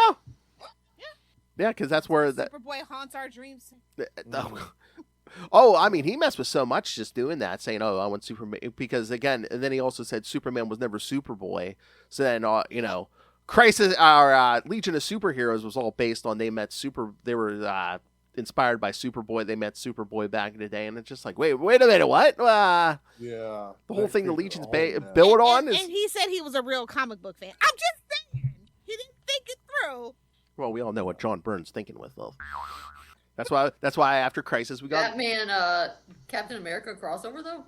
Yeah, because that's where that. Superboy haunts our dreams. Oh, I mean, he messed with so much just doing that, saying, "Oh, I want Superman," because again, and then he also said Superman was never Superboy. So then, Crisis, our Legion of Superheroes was all based on they were inspired by Superboy. They met Superboy back in the day, and it's just like, wait a minute, what? Yeah, the whole thing the Legion's built built on is. And he said he was a real comic book fan. I'm just saying, he didn't think it through. Well, we all know what John Byrne's thinking with, though. That's why after Crisis we got Batman, Captain America crossover though.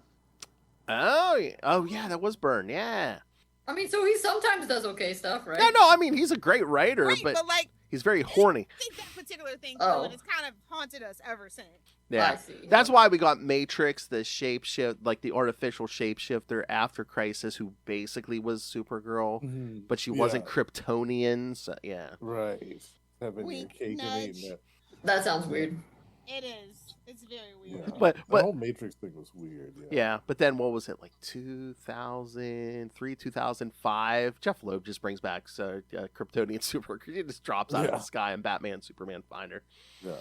Oh yeah, that was Byrne. Yeah. I mean, so he sometimes does okay stuff, right? No. I mean, he's a great writer, Right, but like he's very horny. I think that particular thing, Oh. and it's kind of haunted us ever since. Yeah, I see. that's why we got Matrix, the shapeshift, like the artificial shapeshifter after Crisis, who basically was Supergirl, Mhm. but she wasn't Yeah. Kryptonian. So, yeah. Right. Having your Wink, cake and nudge. eating it. That sounds weird. It is. It's very weird. Yeah. But The whole Matrix thing was weird. Yeah. yeah, but then what was it, like 2003, 2005? Jeff Loeb just brings back Kryptonian Supergirl. He just drops out of Yeah. the sky and Batman, Superman find her. Yeah.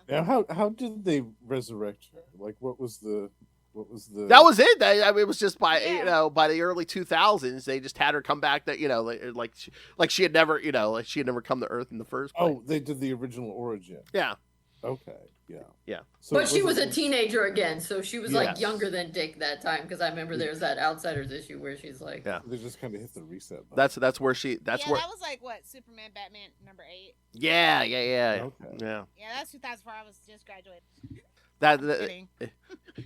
Yeah. Now, how did they resurrect her? Like, what was the? That was it. It was just by Yeah. by the early 2000s, they just had her come back. That like she had never come to Earth in the first place. Oh, they did the original origin. Yeah. Okay. Yeah. Yeah. So But she was it- a teenager again, so she was like Yes. younger than Dick that time. Because I remember there's that Outsiders issue where she's like, Yeah. They just kind of hit the reset button. That's where she. That where. was like what Superman, Batman #8. Yeah. Okay. Yeah. Yeah, that's 2004. I was just graduated. That Kidding.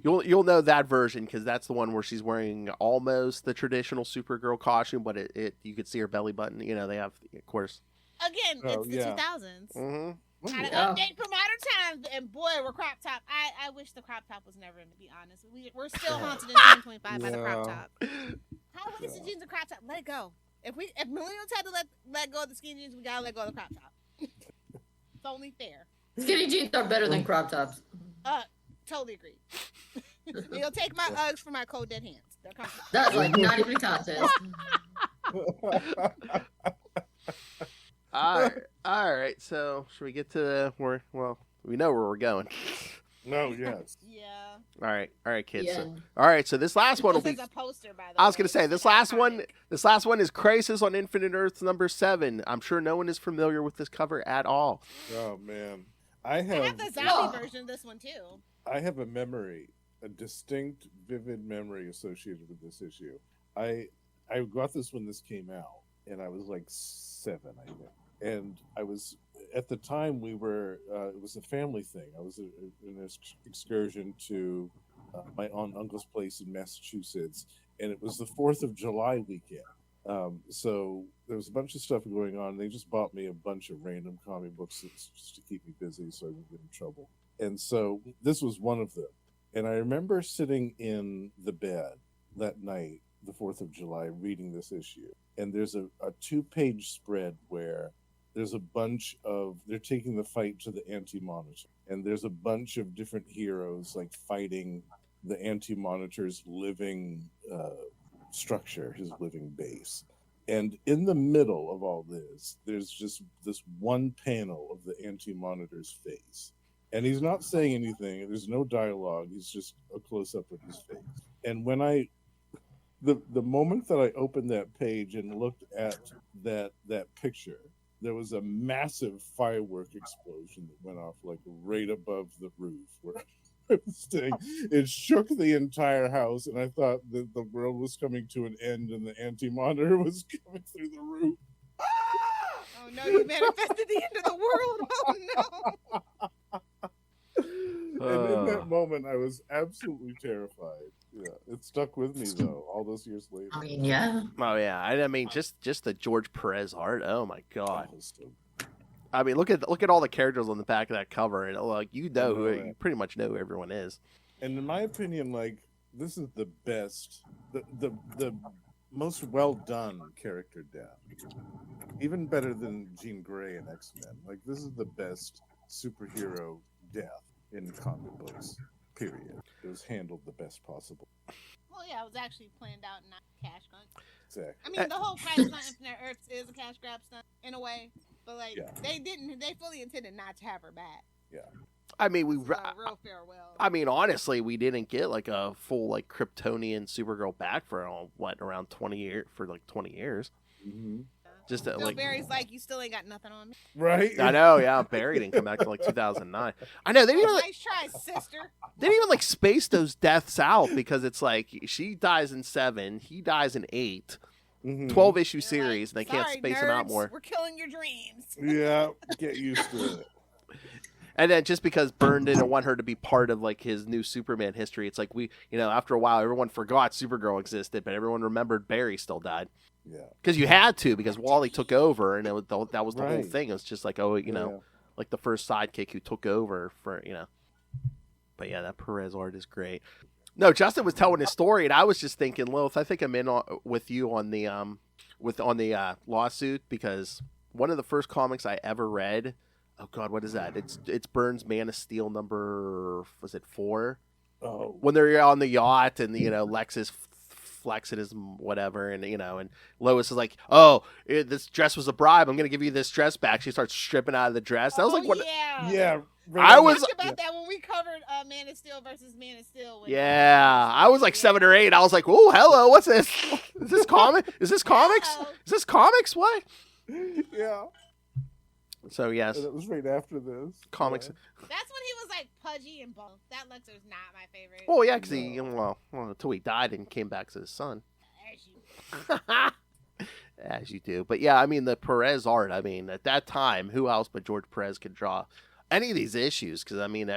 you'll know that version because that's the one where she's wearing almost the traditional Supergirl costume, but you could see her belly button. They have, of course. Again, Oh, it's the yeah. 2000s. Mm-hmm. Oh, Got an yeah. update for modern times, and boy, we're crop top. I wish the crop top was never in, to be honest. We're still haunted in 2025 by the crop Yeah. top. How about the jeans and crop top? Let it go. If millennials had to let go of the skinny jeans, we gotta let go of the crop top. It's only fair. skinny jeans are better than crop tops. Totally agree. You'll take my Uggs for my cold dead hands. They're comfortable. That's like not even a contest. All right. So should we get to where? Well, we know where we're going. No, yes. Yeah. All right, kids. Yeah. So, all right. So this last one will This be. is a poster, by the I was way. gonna say this last one. This last one is Crisis on Infinite Earths #7. I'm sure no one is familiar with this cover at all. Oh man, I I have have the zombie version of this one too. I have a memory, a distinct, vivid memory associated with this issue. I got this when this came out, and I was like 7, I think. And I was at the time we were it was a family thing. I was in an excursion to my aunt and uncle's place in Massachusetts, and it was the 4th of July weekend. So there was a bunch of stuff going on. They just bought me a bunch of random comic books just to keep me busy so I wouldn't get in trouble. And so this was one of them. And I remember sitting in the bed that night, the 4th of July, reading this issue. And there's a 2-page spread where there's a bunch of, they're taking the fight to the Anti-Monitor. And there's a bunch of different heroes like fighting the Anti-Monitor's living structure, his living base. And in the middle of all this, there's just this one panel of the Anti-Monitor's face. And he's not saying anything. There's no dialogue. He's just a close-up of his face. And when the moment that I opened that page and looked at that picture, there was a massive firework explosion that went off like right above the roof where I was staying. It shook the entire house, and I thought that the world was coming to an end and the Anti-Monitor was coming through the roof. Oh no, you manifested the end of the world. Oh no. And in that moment, I was absolutely terrified. Yeah, it stuck with me though, all those years later. I mean, yeah. Oh yeah, I mean just the George Perez art. Oh my god. That was so- I mean look at all the characters on the back of that cover, and like you Right. you pretty much know who everyone is. And in my opinion, like this is the best, the most well done character death, even better than Jean Grey in X-Men. Like this is the best superhero death in comic books. Period. It was handled the best possible. Well, Well, yeah, it was actually planned out, not cash grab. Exactly. I mean, the whole Crisis on Infinite Earths is a cash grab stunt in a way, but like they fully intended not to have her back. Yeah. I mean, Real farewell. I mean, honestly, we didn't get like a full like Kryptonian Supergirl back for around 20 years Mm-hmm. Just Bill like Barry's like, you still ain't got nothing on me. Right. I know, yeah. Barry didn't come back to like 2009. I know they didn't even like, Nice try, sister. they didn't even like space those deaths out because it's like she dies in 7, he dies in 8, 12-issue series, and they can't space them out more. We're killing your dreams. Yeah, get used to it. And then just because Byrne didn't want her to be part of like his new Superman history, it's like after a while, everyone forgot Supergirl existed, but everyone remembered Barry still died. Yeah. Because you had to, because Wally took over, and that was the whole thing. It was just like, like the first sidekick who took over for. But yeah, that Perez art is great. No, Justin was telling his story, and I was just thinking, Lilith, I think I'm in with you on the lawsuit, because one of the first comics I ever read. Oh God, what is that? It's Byrne's Man of Steel number, was it 4? Oh. When they're on the yacht and Lex is flexing his whatever, and and Lois is like, "Oh, this dress was a bribe. I'm gonna give you this dress back." She starts stripping out of the dress. That was like what? Yeah. I was talked about that when we covered Man of Steel versus Man of Steel. Yeah, I was like 7 or 8. I was like, "Oh, hello, what's this? Is this comic? Is this comics? Is this comics? What?" Yeah. So yes, and it was right after this comics. Yeah. That's when he was like pudgy and both. That Lexer's not my favorite. Oh yeah, because he until he died and came back to his son. As you do. But yeah, I mean the Perez art. I mean at that time, who else but George Perez could draw any of these issues? Because I mean,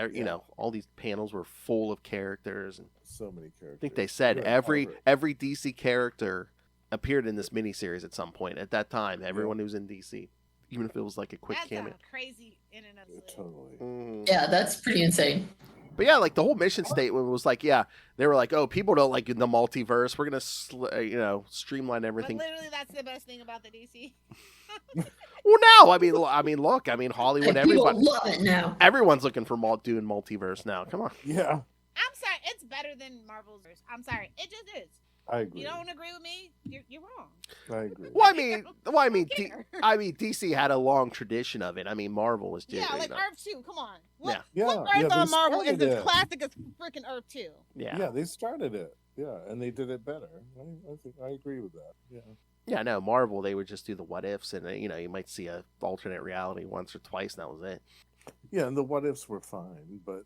all these panels were full of characters and so many characters. I think they said every DC character appeared in this miniseries at some point. At that time, everyone who was in DC. Even if it was like a quick cameo. Crazy in and of itself. Totally. Yeah, that's pretty insane. But yeah, like the whole mission statement was like, they were like, oh, people don't like the multiverse. We're gonna, streamline everything. But literally, that's the best thing about the DC. Well, no, I mean, look, Hollywood, everybody love it now. Everyone's looking for doing multiverse now. Come on. Yeah. I'm sorry, it's better than Marvel's. I'm sorry, it just is. I agree. You don't agree with me? You're wrong. I agree. Well, I mean, DC had a long tradition of it. I mean, Marvel was just like Earth 2. Come on. What Yeah, Earth on Marvel is as it. classic as freaking Earth 2? Yeah, they started it. Yeah, and they did it better. I think I agree with that. Yeah. Yeah, no, Marvel, they would just do the what ifs, and you might see a alternate reality once or twice, and that was it. Yeah, and the what ifs were fine, but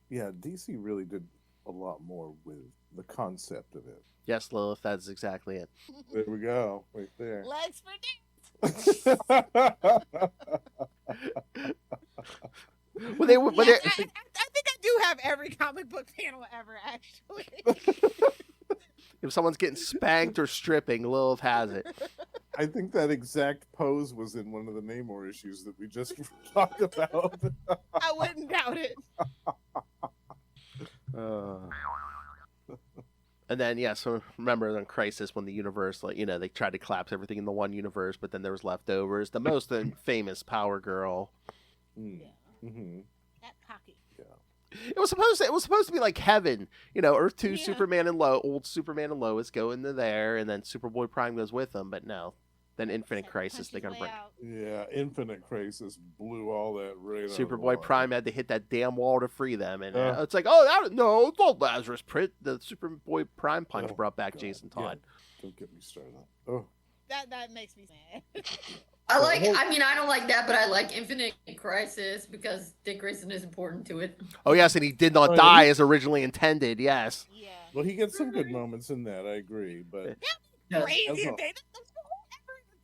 DC really did a lot more with the concept of it. Yes, Lilith, that's exactly it. There we go, right there. Legs for Well, I think I do have every comic book panel ever, actually. If someone's getting spanked or stripping, Lilith has it. I think that exact pose was in one of the Namor issues that we just talked about. I wouldn't doubt it. And then, so remember in Crisis when the universe, they tried to collapse everything in the one universe, but then there was leftovers. The most famous Power Girl. Yeah. Mm-hmm. That cocky. Yeah. It was supposed to be like heaven. Earth 2, Superman and old Superman and Lois go into there, and then Superboy Prime goes with them, but no. Then Infinite Crisis, they're going to bring. Yeah, Infinite Crisis blew all that right out. Superboy Prime had to hit that damn wall to free them, and it's like, it's not Lazarus Pit. The Superboy Prime punch brought back Jason Todd. Yeah. Don't get me started. Oh, that makes me mad. I don't like that, but I like Infinite Crisis because Dick Grayson is important to it. Oh yes, and he did not die as originally intended. Yes. Yeah. Well, he gets some good moments in that. I agree, but crazy.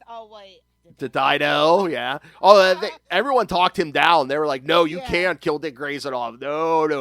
Oh wait. The Dido, yeah. Oh, everyone talked him down. They were like, "No, you can't kill Dick Grayson off. No." Bro,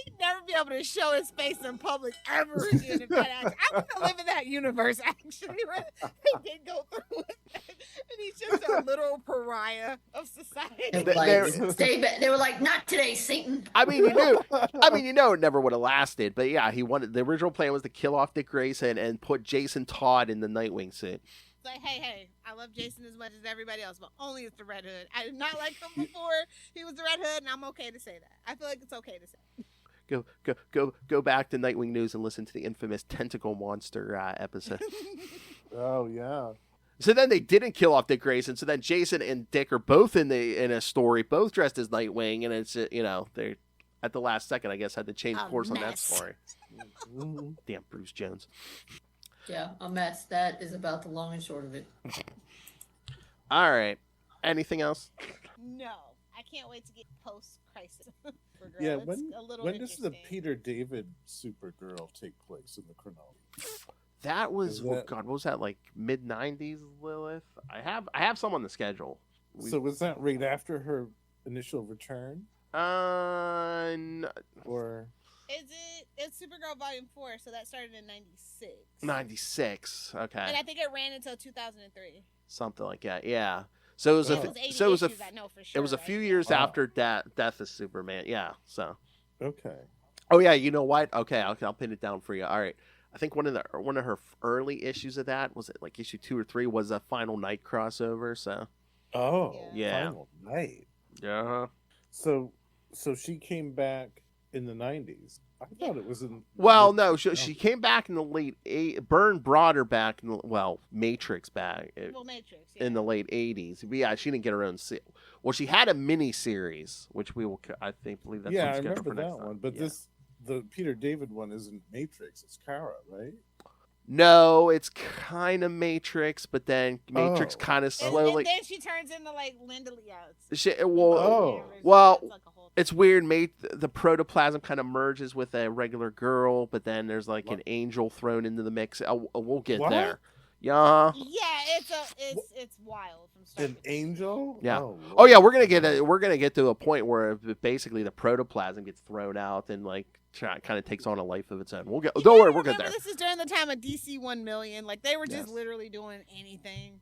he'd never be able to show his face in public ever again. I want to live in that universe, actually. Right? He did go through it, and he's just a little pariah of society. They were like, "Not today, Satan." I mean, it never would have lasted. But yeah, he wanted. The original plan was to kill off Dick Grayson and put Jason Todd in the Nightwing suit. Like, hey, I love Jason as much as everybody else, but only as the Red Hood. I did not like him before he was the Red Hood, and I'm okay to say that. I feel like it's okay to say. Go back to Nightwing News and listen to the infamous Tentacle Monster episode. Oh yeah. So then they didn't kill off Dick Grayson. So then Jason and Dick are both in a story, both dressed as Nightwing, and it's they at the last second, I guess, had to change course on that story. Damn Bruce Jones. Yeah, a mess. That is about the long and short of it. All right. Anything else? No, I can't wait to get post-crisis. Yeah, It's when does the interesting. Peter David Supergirl take place in the chronology? That was Is that- what was that, like mid-90s, Lilith? I have some on the schedule. So was that right after her initial return, or It's Supergirl Volume 4, so that started in 96. 96. Okay. And I think it ran until 2003. Something like that. Yeah. So it was Wow. It was 80 so it was issues, I know for sure. it was a right? few years Wow. after Death of Superman. Yeah. So. okay? Oh yeah, you know what? Okay, I'll pin it down for you. All right. I think one of her early issues of that was it like issue 2 or 3 was a Final Night crossover. So. Oh, Yeah. Final Night. Yeah. So she came back in the 90s. I thought it was in. Well, no, she came back in the late Byrne brought her back in the, Matrix back Well, Matrix. Yeah. in the late 80s. But yeah, she didn't get her own. Well, she had a mini series, which we will, believe that's Yeah, on I schedule remember for next that time. one. But Yeah. the Peter David one isn't Matrix. It's Kara, right? No, it's kind of Matrix, but then Matrix Oh. kind of And slowly. then she turns into like Linda Lee. Oh. Well, it's weird. The protoplasm kind of merges with a regular girl, but then there's like an angel thrown into the mix. We'll get What? there. Yeah. Yeah, it's wild from start An to finish. angel? Yeah. Oh, Oh yeah, we're gonna get to a point where basically the protoplasm gets thrown out and like kind of takes on a life of its own. We'll get. You Don't gotta worry, we'll get remember there. This is during the time of DC 1 million. Like they were just Yes. literally doing anything.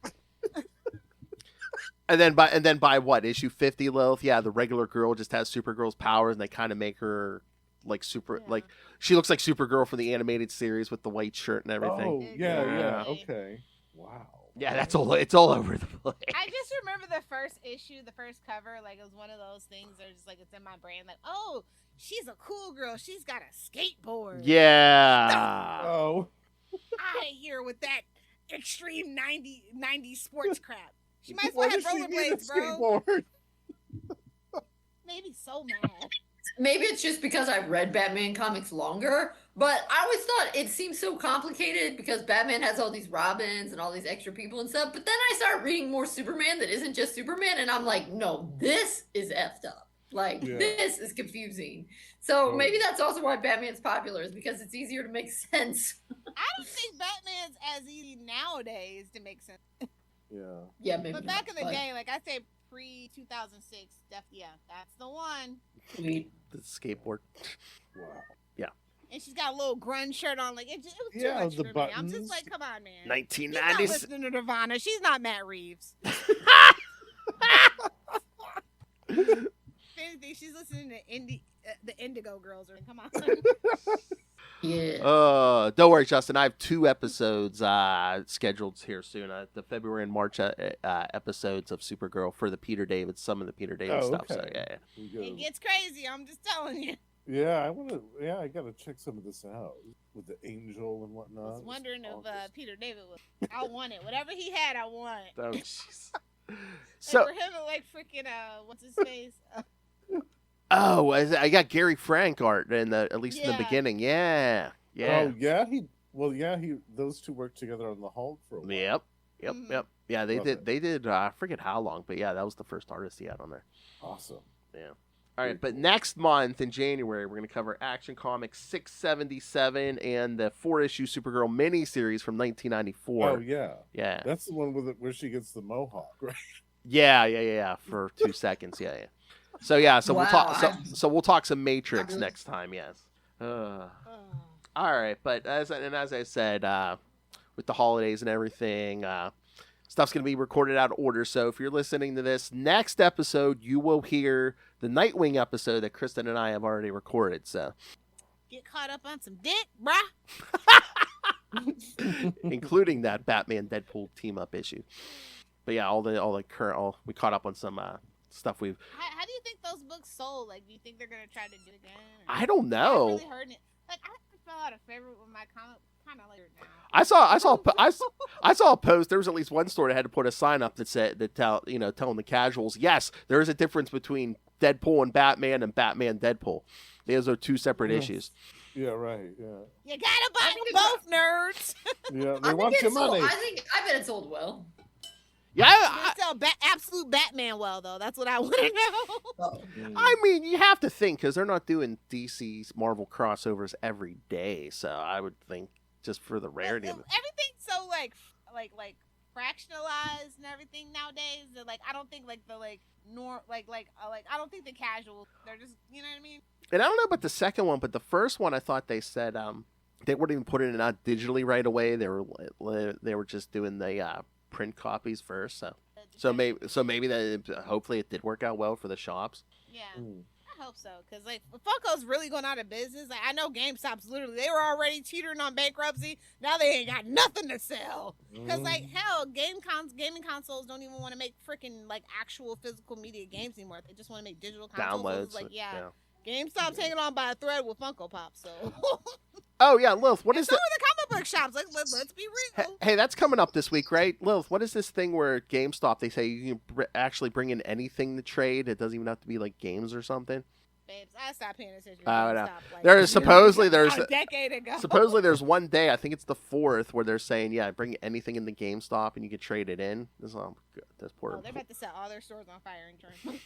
And then by what, issue 50, Lilith? Yeah, the regular girl just has Supergirl's powers, and they kind of make her like Yeah. she looks like Supergirl from the animated series with the white shirt and everything. Oh, yeah. Exactly. Okay. Wow. Yeah, it's all over the place. I just remember the first issue, the first cover, like it was one of those things that are just like it's in my brain, like, oh, she's a cool girl. She's got a skateboard. Yeah. Oh. I hear with that extreme 90 sports crap. She might as Why well have does she need a rollerblades, bro. skateboard? Maybe so mad. Maybe it's just because I've read Batman comics longer, but I always thought it seemed so complicated because Batman has all these Robins and all these extra people and stuff. But then I start reading more Superman that isn't just Superman, and I'm like, no, this is effed up. Like, Yeah. this is confusing. So Oh. maybe that's also why Batman's popular, is because it's easier to make sense. I don't think Batman's as easy nowadays to make sense. Yeah. Yeah, maybe. But back in not, the day, like I say pre 2006, yeah, that's the one. Sweet. The skateboard. Wow. And she's got a little grunge shirt on. Like it was too Yeah, much the for me. I'm just buttons. like, come on, man. She's not 1990s. listening to Nirvana. She's not Matt Reeves. If anything, she's listening to the Indigo Girls. Or come on. Yeah. Don't worry, Justin. I have 2 episodes scheduled here soon. The February and March episodes of Supergirl for the Peter David, some of the Peter David Oh, stuff. So okay. yeah. We go- It gets crazy. I'm just telling you. Yeah, I want to. Yeah, I gotta check some of this out with the angel and I whatnot. was wondering All if this- Peter David was. I want it. Whatever he had, I want. Oh, jeez. And So, for him, like freaking what's his face? I got Gary Frank art in at least in the Yeah. beginning. Yeah. Yeah. Oh yeah, he. Those two worked together on the Hulk for a while. Yep. Mhm. Yep. Yeah, they Love did. it. They did. I forget how long, but yeah, that was the first artist he had on there. Awesome. All right, Very but cool. next month in January, we're going to cover Action Comics 677 and the 4-issue Supergirl miniseries from 1994. Oh yeah, Yeah. that's the one where she gets the mohawk, right? Yeah. For 2 seconds. Yeah. So we'll Wow, talk. I'm- So we'll talk some Matrix fabulous. next time. Yes. Oh. All right, but as I said, with the holidays and everything, stuff's going to be recorded out of order. So if you're listening to this next episode, you will hear the Nightwing episode that Kristen and I have already recorded. So, Get caught up on some dick, bruh. including that Batman Deadpool team up issue. But yeah, all the current, we caught up on some stuff we've. How do you think those books looks sold. Like, do you think they're gonna try to do it again? I don't I haven't know. really heard it. Like, I fell out of favor with my comic. Kind of like it now. I saw a post. There was at least one store that had to put a sign up that said telling the casuals, yes, there is a difference between Deadpool and Batman Deadpool. Those are two separate issues. Yeah, right. Yeah. You gotta buy them both, nerds. Yeah, I they want your money. I bet it sold well. Yeah, They sell absolute Batman well, though. That's what I want to know. I mean, you have to think because they're not doing DC's Marvel crossovers every day, so I would think just for the rarity of it. Everything's so like fractionalized and everything nowadays. That like I don't think like the like I don't think the casual. They're just you know what I mean. And I don't know about the second one, but the first one I thought they said they wouldn't even put it out digitally right away. They were just doing the print copies first. So maybe that hopefully it did work out well for the shops. Yeah. I hope so, because like Funko's really going out of business. Like, I know GameStop's literally they were already teetering on bankruptcy. Now they ain't got nothing to sell. Because like hell, gaming consoles don't even want to make freaking like actual physical media games anymore. They just want to make digital consoles. Downloads. So it's like GameStop's hanging on by a thread with Funko Pop. So. Oh yeah, Lilith, what is so are the comic book shops? Like let's be real. Hey, that's coming up this week, right? Lilith, what is this thing where GameStop they say you can actually bring in anything to trade? It doesn't even have to be like games or something. Babes, I stopped paying attention to GameStop. GameStop. Like, There's supposedly a decade ago. Supposedly there's one day, I think it's the 4th, where they're saying, yeah, bring anything in the GameStop and you can trade it in. This poor. Oh, they're about to set all their stores on fire and turn.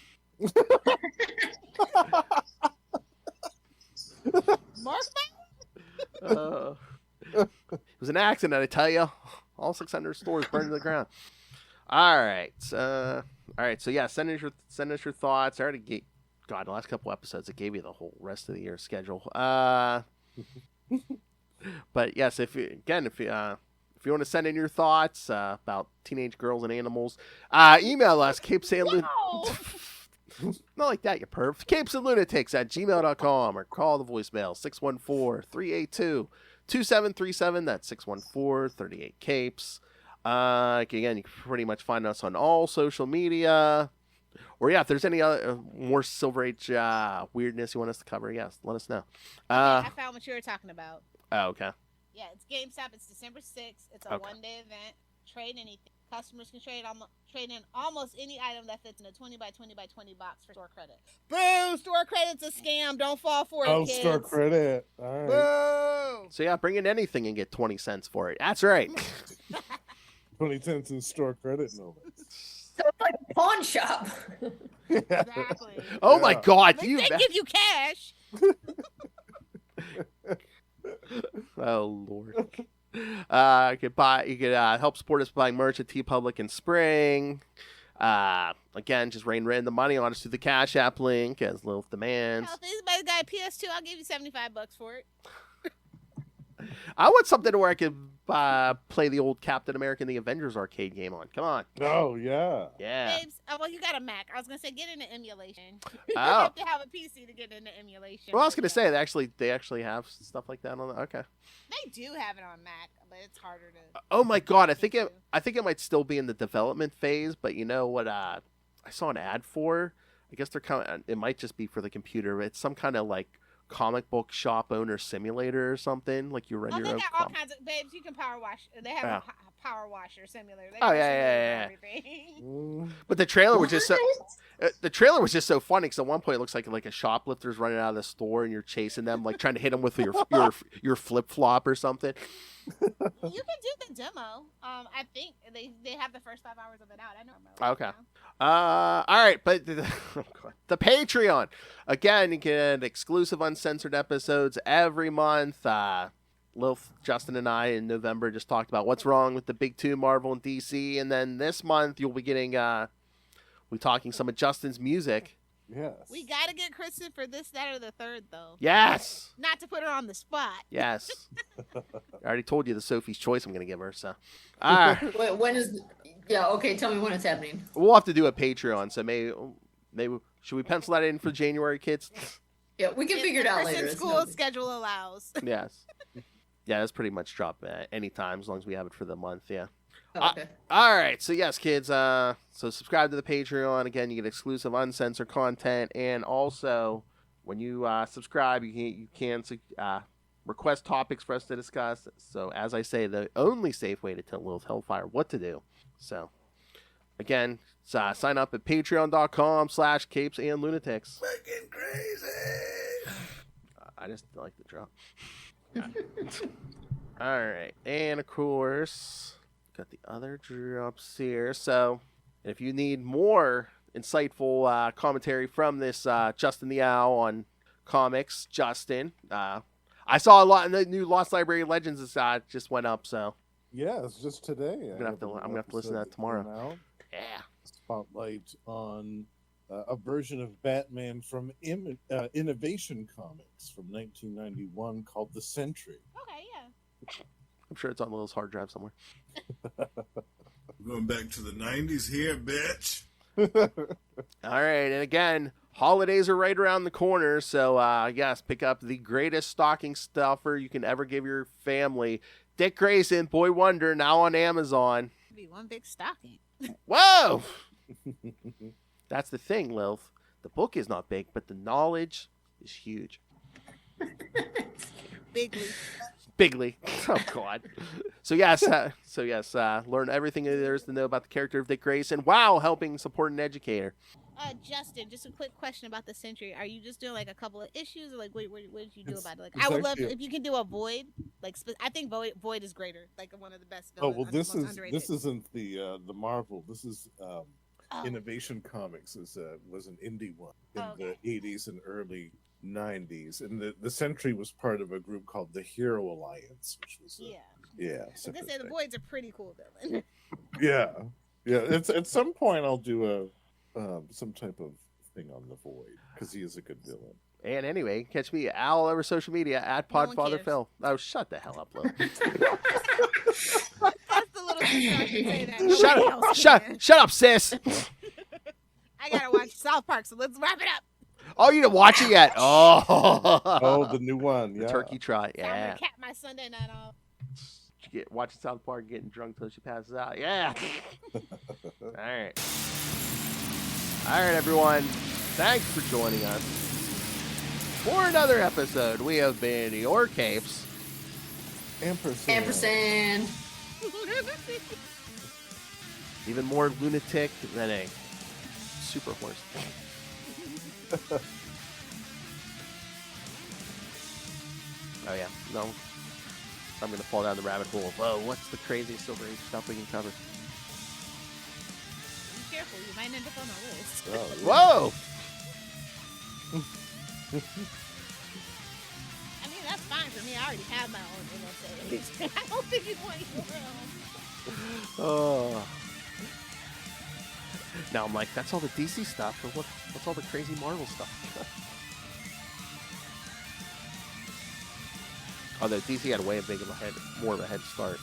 Mark It was an accident, I tell you. All 600 stores burned to the ground. All right. So yeah, send us your thoughts. I already gave, God, the last couple episodes, it gave you the whole rest of the year schedule. But yes, if you want to send in your thoughts about teenage girls and animals, email us, Not like that, you perv. CapesandLunatics@gmail.com or call the voicemail 614-382-2737. That's 614-38-CAPES. Again, you can pretty much find us on all social media. Or yeah, if there's any other more Silver Age weirdness you want us to cover, yes, let us know. I found what you were talking about. Oh, okay. Yeah, it's GameStop. It's December 6th. It's a one-day event. Trade anything. Customers can trade in almost any item that fits in a 20 by 20 by 20 box for store credit. Boo! Store credit's a scam. Don't fall for it, kids. Store credit. All right. Boo! So yeah, bring in anything and get 20 cents for it. That's right. 20 cents in store credit, no less. So it's like a pawn shop. Exactly. Oh my God! They give you cash. Oh Lord. You could help support us buying merch at TeePublic in spring. Again, just rain the money on us through the Cash App link as Lilith demands. If anybody's got a PS2, I'll give you $75 for it. I want something where I could play the old Captain America and the Avengers arcade game on. Come on. Oh, yeah. Yeah. Babes, well, you got a Mac. I was going to say, get into emulation. You Oh. have to have a PC to get into emulation. Well, I was going to say, they actually have stuff like that on the... Okay. They do have it on Mac, but it's harder to... Oh my God, I think it might still be in the development phase, but you know what I saw an ad for? I guess it might just be for the computer. It's some kind of like comic book shop owner simulator or something. Like you run your they own. got all kinds of babes. You can power wash. They have a power washer simulator. They Oh, have yeah. everything. But the trailer was just so. The trailer was just so funny because at one point it looks like a shoplifter's running out of the store and you're chasing them, like trying to hit them with your flip flop or something. You can do the demo. I think they have the first 5 hours of it out. I know. Okay. All right, but the Patreon again. You get exclusive uncensored episodes every month. Lilith, Justin, and I in November just talked about what's wrong with the big two, Marvel and DC, and then this month you'll be getting we're talking some of Justin's music. Yes. We gotta get Kristen for this, that, or the third, though. Yes. Not to put her on the spot. Yes. I already told you the Sophie's Choice I'm going to give her. So, Wait, when is? Yeah, okay. Tell me when it's happening. we'll have to do a Patreon. So maybe should we pencil that in for January, kids? Yeah, we can figure it out later. Kristen's school schedule allows. Yes. Yeah, that's pretty much drop anytime as long as we have it for the month. Yeah. Oh, okay. All right, so yes, kids. So subscribe to the Patreon. Again, you get exclusive uncensored content, and also when you subscribe, you can request topics for us to discuss. So as I say, the only safe way to tell Lilith Hellfire what to do. So again, sign up at patreon.com/CapesandLunatics. Fucking crazy. I just like the drop. All right, and of course, got the other drops here. So if you need more insightful commentary from this Justin the Owl on comics, Justin, I saw a lot in the new Lost Library Legends just went up. So Yeah, it's just today. I'm gonna have to listen to that tomorrow. Yeah. Spotlight on a version of Batman from Innovation Comics from 1991 called The Sentry. Okay, yeah. I'm sure it's on Lil's hard drive somewhere. We're going back to the 90s here, bitch. All right, and again, holidays are right around the corner, so yes, pick up the greatest stocking stuffer you can ever give your family. Dick Grayson, Boy Wonder, now on Amazon. Be one big stocking. Whoa! That's the thing, Lilith. The book is not big, but the knowledge is huge. Bigly. Oh God. So yes, learn everything there is to know about the character of Dick Grayson while helping support an educator. Justin, just a quick question about the Sentry. Are you just doing like a couple of issues, or like what did you do about it? Like, I would love if you can do a Void. Like, I think Void is greater. Like one of the best villains. Oh well, this isn't the Marvel. This is Innovation Comics was an indie one in the 80s and early 90s, and the Sentry was part of a group called the Hero Alliance, which was I was gonna say the Void's a pretty cool villain. yeah. It's at some point I'll do some type of thing on the Void because he is a good villain. And anyway, catch me all over social media at PodfatherPhil. Oh, shut the hell up, Lil. That's the little sister I can say that. Shut up, sis. I gotta watch South Park, so let's wrap it up. Oh, you didn't watch it yet? Oh, the new one, yeah. The turkey trot, So I'm yeah. gonna cap my Sunday night off. Watching South Park, getting drunk till she passes out. Yeah. All right, everyone. Thanks for joining us for another episode. We have been your Capes. Ampersand. Even more lunatic than a super horse. Oh yeah, no. I'm gonna fall down the rabbit hole. Whoa, what's the craziest Silver Age stuff we can cover? Be careful, you might end up on my list. Oh, yeah. Whoa! I mean, that's fine for me. I already have my own NSA. I don't think you want your own. Oh. Now I'm like, that's all the DC stuff, or what's all the crazy Marvel stuff? Although DC had way more of a head start.